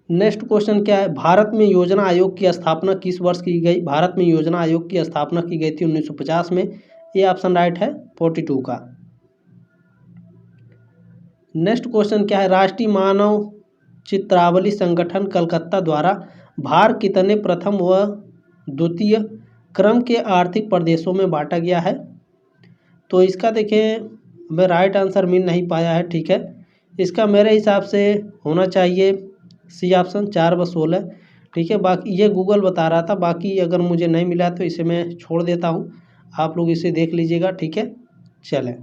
नेक्स्ट क्वेश्चन क्या है? भारत में योजना आयोग की स्थापना किस वर्ष की गई? भारत में योजना आयोग की स्थापना की गई थी 1950 में। ये ऑप्शन राइट है 42 का। नेक्स्ट क्वेश्चन क्या है? राष्ट्रीय मानव चित्रावली संगठन कलकत्ता द्वारा भारत कितने प्रथम व द्वितीय क्रम के आर्थिक प्रदेशों में बांटा गया है? तो इसका देखें हमें राइट आंसर मिल नहीं पाया है। ठीक है, इसका मेरे हिसाब से होना चाहिए सी ऑप्शन 4/16। ठीक है, बाकी ये गूगल बता रहा था, बाकी अगर मुझे नहीं मिला तो इसे मैं छोड़ देता हूँ, आप लोग इसे देख लीजिएगा। ठीक है, चलें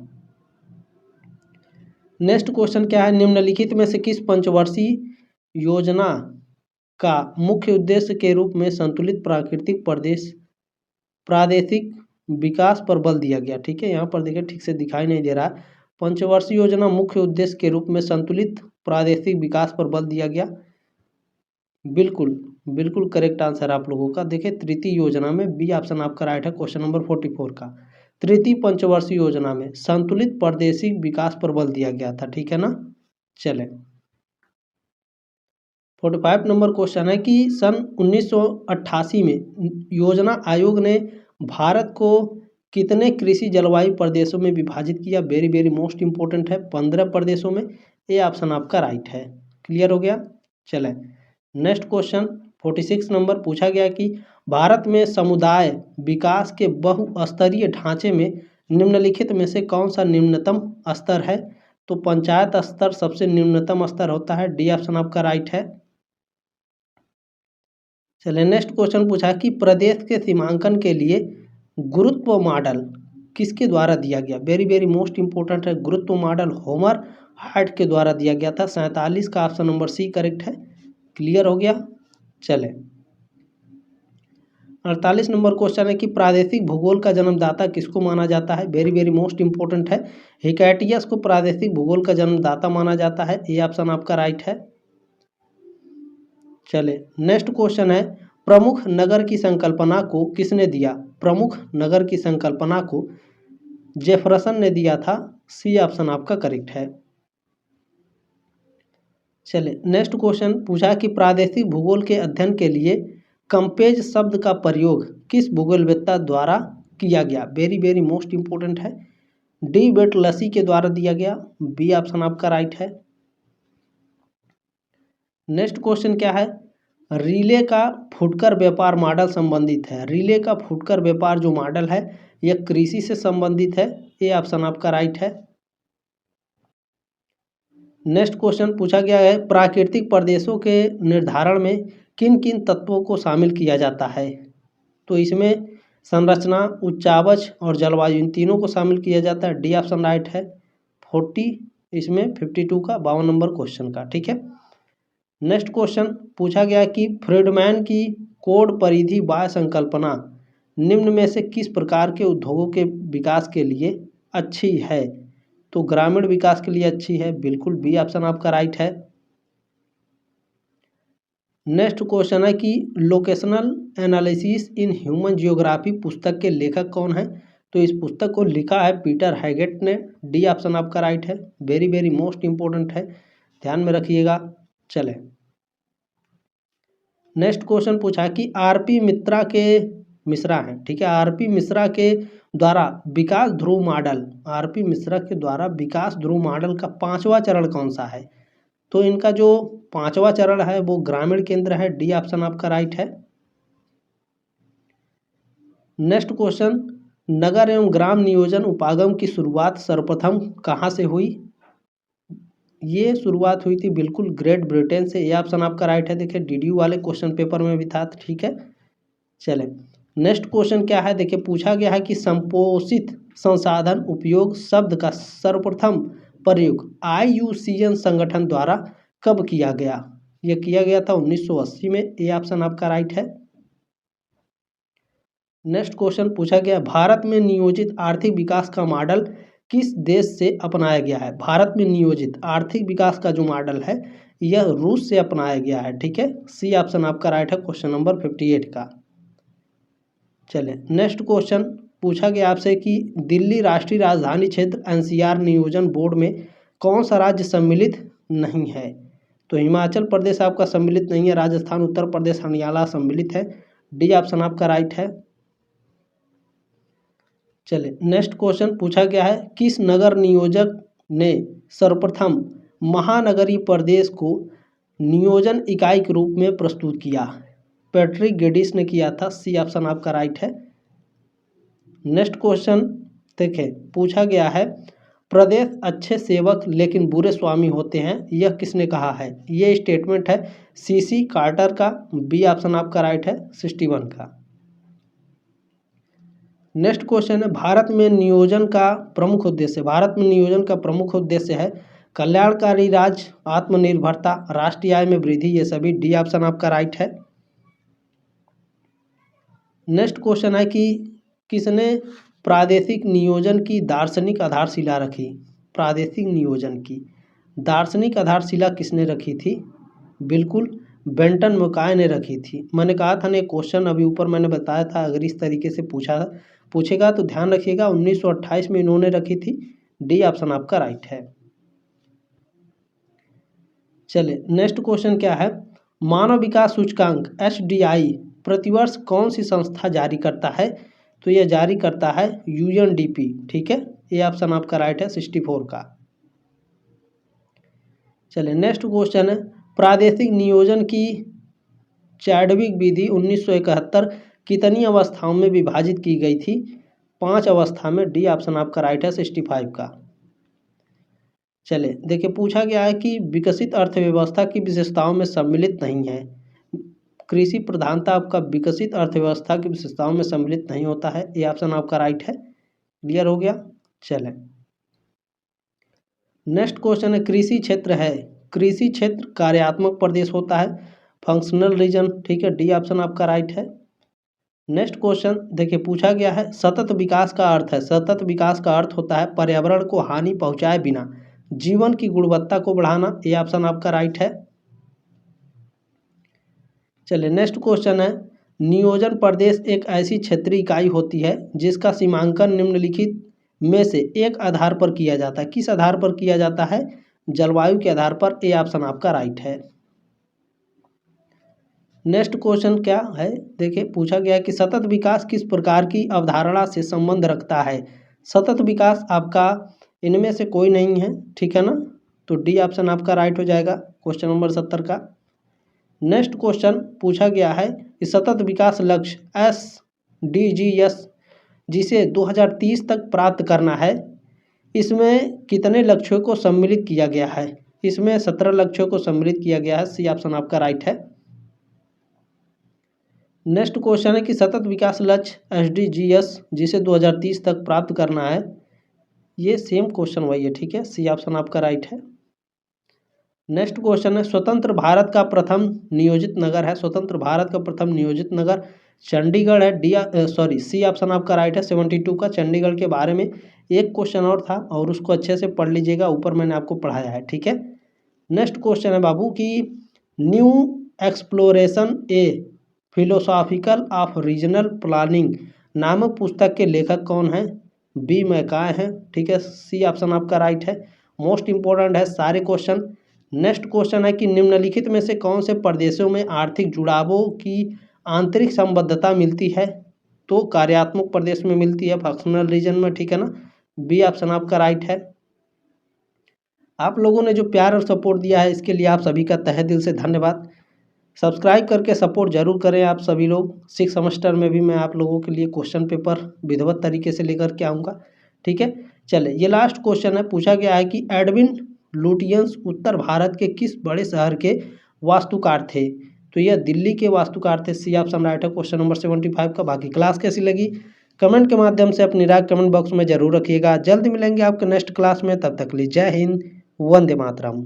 नेक्स्ट क्वेश्चन क्या है? निम्नलिखित में से किस पंचवर्षीय योजना का मुख्य उद्देश्य के रूप में संतुलित प्रादेशिक विकास पर बल दिया गया। ठीक है, यहाँ पर देखिए ठीक से दिखाई नहीं दे रहा। पंचवर्षीय योजना मुख्य उद्देश्य के रूप में संतुलित प्रादेशिक विकास पर बल दिया गया। बिल्कुल बिल्कुल करेक्ट आंसर आप लोगों का। देखिए तृतीय योजना में बी ऑप्शन आपका राइट है, क्वेश्चन नंबर 44 का। तृतीय पंचवर्षीय योजना में संतुलित प्रादेशिक विकास पर बल दिया गया था। ठीक है ना। चले 45 नंबर क्वेश्चन है कि सन 1988 में योजना आयोग ने भारत को कितने कृषि जलवायु प्रदेशों में विभाजित किया। वेरी वेरी मोस्ट इंपॉर्टेंट है, 15 प्रदेशों में। ये ऑप्शन आपका राइट है। क्लियर हो गया। चले नेक्स्ट क्वेश्चन 46 नंबर पूछा गया कि भारत में समुदाय विकास के बहुस्तरीय ढांचे में निम्नलिखित में से कौन सा निम्नतम स्तर है। तो पंचायत स्तर सबसे निम्नतम स्तर होता है। डी ऑप्शन आपका राइट है। चलिए नेक्स्ट क्वेश्चन पूछा कि प्रदेश के सीमांकन के लिए गुरुत्व मॉडल किसके द्वारा दिया गया। वेरी वेरी मोस्ट इंपोर्टेंट है। गुरुत्व मॉडल होमर हार्ट के द्वारा दिया गया था। 47 का ऑप्शन नंबर सी करेक्ट है। क्लियर हो गया। चले 48 नंबर क्वेश्चन है कि प्रादेशिक भूगोल का जन्मदाता किसको माना जाता है। वेरी वेरी मोस्ट इंपोर्टेंट है। हिकैटियस को प्रादेशिक भूगोल का जन्मदाता माना जाता है। ये ऑप्शन आपका राइट है। चले नेक्स्ट क्वेश्चन है प्रमुख नगर की संकल्पना को किसने दिया। प्रमुख नगर की संकल्पना को जेफरसन ने दिया था। सी ऑप्शन आपका करेक्ट है। चले नेक्स्ट क्वेश्चन पूछा कि प्रादेशिक भूगोल के अध्ययन के लिए कंपेज शब्द का प्रयोग किस भूगोलवेत्ता द्वारा किया गया। वेरी वेरी मोस्ट इंपोर्टेंट है। डी बेटलसी के द्वारा दिया गया। बी ऑप्शन आपका राइट है। नेक्स्ट क्वेश्चन क्या है, रिले का फुटकर व्यापार मॉडल संबंधित है। रिले का फुटकर व्यापार जो मॉडल है यह कृषि से संबंधित है। ये ऑप्शन आपका राइट है। नेक्स्ट क्वेश्चन पूछा गया है प्राकृतिक प्रदेशों के निर्धारण में किन किन तत्वों को शामिल किया जाता है। तो इसमें संरचना, उच्चावच और जलवायु इन तीनों को शामिल किया जाता है। डी ऑप्शन राइट है। 52 का 52 नंबर क्वेश्चन का। ठीक है। नेक्स्ट क्वेश्चन पूछा गया कि फ्रीडमैन की कोड परिधि बाह्य संकल्पना निम्न में से किस प्रकार के उद्योगों के विकास के लिए अच्छी है। तो ग्रामीण विकास के लिए अच्छी है। बिल्कुल बी ऑप्शन आपका राइट है। नेक्स्ट क्वेश्चन है कि locational analysis in human geography पुस्तक के लेखक कौन है। तो इस पुस्तक को लिखा है पीटर हैगेट ने। डी ऑप्शन आपका राइट है। वेरी वेरी मोस्ट इंपोर्टेंट है, ध्यान में रखिएगा। चले नेक्स्ट क्वेश्चन पूछा कि आरपी मिश्रा हैं। ठीक है, आरपी मिश्रा के द्वारा विकास ध्रुव मॉडल, आरपी मिश्रा के द्वारा विकास ध्रुव मॉडल का 5वां चरण कौन सा है। तो इनका जो 5वां चरण है वो ग्रामीण केंद्र है। डी ऑप्शन आपका राइट है। नेक्स्ट क्वेश्चन नगर एवं ग्राम नियोजन उपागम की शुरुआत सर्वप्रथम कहाँ से हुई। ये शुरुआत हुई थी बिल्कुल ग्रेट ब्रिटेन से। ये ऑप्शन आपका राइट है। देखिए डीडीयू वाले क्वेश्चन पेपर में भी था। ठीक है। चले नेक्स्ट क्वेश्चन क्या है, देखिए पूछा गया है कि संपोषित संसाधन उपयोग शब्द का सर्वप्रथम प्रयोग IUCN संगठन द्वारा कब किया गया। यह किया गया था 1980 में। ये ऑप्शन आपका राइट है। नेक्स्ट क्वेश्चन पूछा गया भारत में नियोजित आर्थिक विकास का मॉडल किस देश से अपनाया गया है। भारत में नियोजित आर्थिक विकास का जो मॉडल है यह रूस से अपनाया गया है। ठीक है, सी ऑप्शन आपका राइट है, क्वेश्चन नंबर 58 का। चले नेक्स्ट क्वेश्चन पूछा गया आपसे कि दिल्ली राष्ट्रीय राजधानी क्षेत्र NCR नियोजन बोर्ड में कौन सा राज्य सम्मिलित नहीं है। तो हिमाचल प्रदेश आपका सम्मिलित नहीं है। राजस्थान, उत्तर प्रदेश, हरियाणा सम्मिलित है। डी ऑप्शन आपका राइट है। चले नेक्स्ट क्वेश्चन पूछा गया है किस नगर नियोजक ने सर्वप्रथम महानगरीय प्रदेश को नियोजन इकाई के रूप में प्रस्तुत किया। पैट्रिक गेडिस ने किया था। सी ऑप्शन आपका राइट है। नेक्स्ट क्वेश्चन देखें पूछा गया है प्रदेश अच्छे सेवक लेकिन बुरे स्वामी होते हैं, यह किसने कहा है। ये स्टेटमेंट है CC कार्टर का। बी ऑप्शन आपका राइट है, 61 का। नेक्स्ट क्वेश्चन है भारत में नियोजन का प्रमुख उद्देश्य, भारत में नियोजन का प्रमुख उद्देश्य है कल्याणकारी राज्य, आत्मनिर्भरता, राष्ट्रीय आय में वृद्धि, ये सभी डी ऑप्शन आपका राइट है। नेक्स्ट क्वेश्चन है कि किसने प्रादेशिक नियोजन की दार्शनिक आधारशिला रखी। प्रादेशिक नियोजन की दार्शनिक आधारशिला किसने रखी थी? बिल्कुल बेंटन मैकॉय ने रखी थी। मैंने कहा था ना क्वेश्चन अभी ऊपर मैंने बताया था, अगर इस तरीके से पूछेगा तो ध्यान रखिएगा, 1928 में इन्होंने रखी थी। डी ऑप्शन आपका राइट है। चलिए नेक्स्ट क्वेश्चन क्या है, मानव विकास सूचकांक HDI प्रतिवर्ष कौन सी संस्था जारी करता है? तो यह जारी करता है UNDP, ठीक है, ये ऑप्शन आपका राइट है 64 का। चलिए नेक्स्ट क्वेश्चन है, प्रादेशिक नियोजन की चैडविक विधि 1971 कितनी अवस्थाओं में विभाजित की गई थी? 5 अवस्था में। डी ऑप्शन आपका राइट है 65 का। चलिए देखिए पूछा गया है कि विकसित अर्थव्यवस्था की विशेषताओं में सम्मिलित नहीं है। कृषि प्रधानता आपका विकसित अर्थव्यवस्था की विशेषताओं में सम्मिलित नहीं होता है, ये ऑप्शन आपका राइट है। क्लियर हो गया। चलें नेक्स्ट क्वेश्चन है, कृषि क्षेत्र है, कृषि क्षेत्र कार्यात्मक प्रदेश होता है, फंक्शनल रीजन, ठीक है, डी ऑप्शन आपका राइट है। नेक्स्ट क्वेश्चन देखिए पूछा गया है, सतत विकास का अर्थ है, सतत विकास का अर्थ होता है पर्यावरण को हानि पहुंचाए बिना जीवन की गुणवत्ता को बढ़ाना, ये ऑप्शन आपका राइट है। चलिए नेक्स्ट क्वेश्चन है, नियोजन प्रदेश एक ऐसी क्षेत्रीय इकाई होती है जिसका सीमांकन निम्नलिखित में से एक आधार पर किया जाता है। किस आधार पर किया जाता है? जलवायु के आधार पर, ये ऑप्शन आपका राइट है। नेक्स्ट क्वेश्चन क्या है, देखिए पूछा गया है कि सतत विकास किस प्रकार की अवधारणा से संबंध रखता है? सतत विकास आपका इनमें से कोई नहीं है, ठीक है ना, तो डी ऑप्शन आपका राइट हो जाएगा क्वेश्चन नंबर 70 का। नेक्स्ट क्वेश्चन पूछा गया है कि सतत विकास लक्ष्य SDGs जिसे 2030 तक प्राप्त करना है, इसमें कितने लक्ष्यों को सम्मिलित किया गया है? इसमें 17 लक्ष्यों को सम्मिलित किया गया है, सी ऑप्शन आपका राइट है। नेक्स्ट क्वेश्चन है कि सतत विकास लक्ष्य SDGs जिसे 2030 तक प्राप्त करना है, ये सेम क्वेश्चन वही है, ठीक है, सी ऑप्शन आपका राइट है। नेक्स्ट क्वेश्चन है, स्वतंत्र भारत का प्रथम नियोजित नगर है, स्वतंत्र भारत का प्रथम नियोजित नगर चंडीगढ़ है, सी ऑप्शन आपका राइट है 72 का। चंडीगढ़ के बारे में एक क्वेश्चन और था और उसको अच्छे से पढ़ लीजिएगा, ऊपर मैंने आपको पढ़ाया है, ठीक है। नेक्स्ट क्वेश्चन है बाबू कि new exploration A philosophical of regional planning नामक पुस्तक के लेखक कौन है? बी मैकॉय है, ठीक है, सी ऑप्शन आपका राइट है। मोस्ट इंपॉर्टेंट है सारे क्वेश्चन। नेक्स्ट क्वेश्चन है कि निम्नलिखित में से कौन से प्रदेशों में आर्थिक जुड़ावों की आंतरिक संबद्धता मिलती है? तो कार्यात्मक प्रदेश में मिलती है, फंक्शनल रीजन में, ठीक है ना, बी ऑप्शन आपका राइट है। आप लोगों ने जो प्यार और सपोर्ट दिया है इसके लिए आप सभी का तहे दिल से धन्यवाद। सब्सक्राइब करके सपोर्ट जरूर करें आप सभी लोग। 6 सेमेस्टर में भी मैं आप लोगों के लिए क्वेश्चन पेपर विधिवत तरीके से लेकर के आऊँगा, ठीक है। चले ये लास्ट क्वेश्चन है, पूछा गया है कि एडविन लुटियंस उत्तर भारत के किस बड़े शहर के वास्तुकार थे? तो यह दिल्ली के वास्तुकार थे, सी ऑप्शन राइट है क्वेश्चन नंबर 75 का। बाकी क्लास कैसी लगी कमेंट के माध्यम से अपनी राय कमेंट बॉक्स में जरूर रखिएगा। जल्द मिलेंगे आपके नेक्स्ट क्लास में, तब तक के लिए जय हिंद, वंदे मातरम।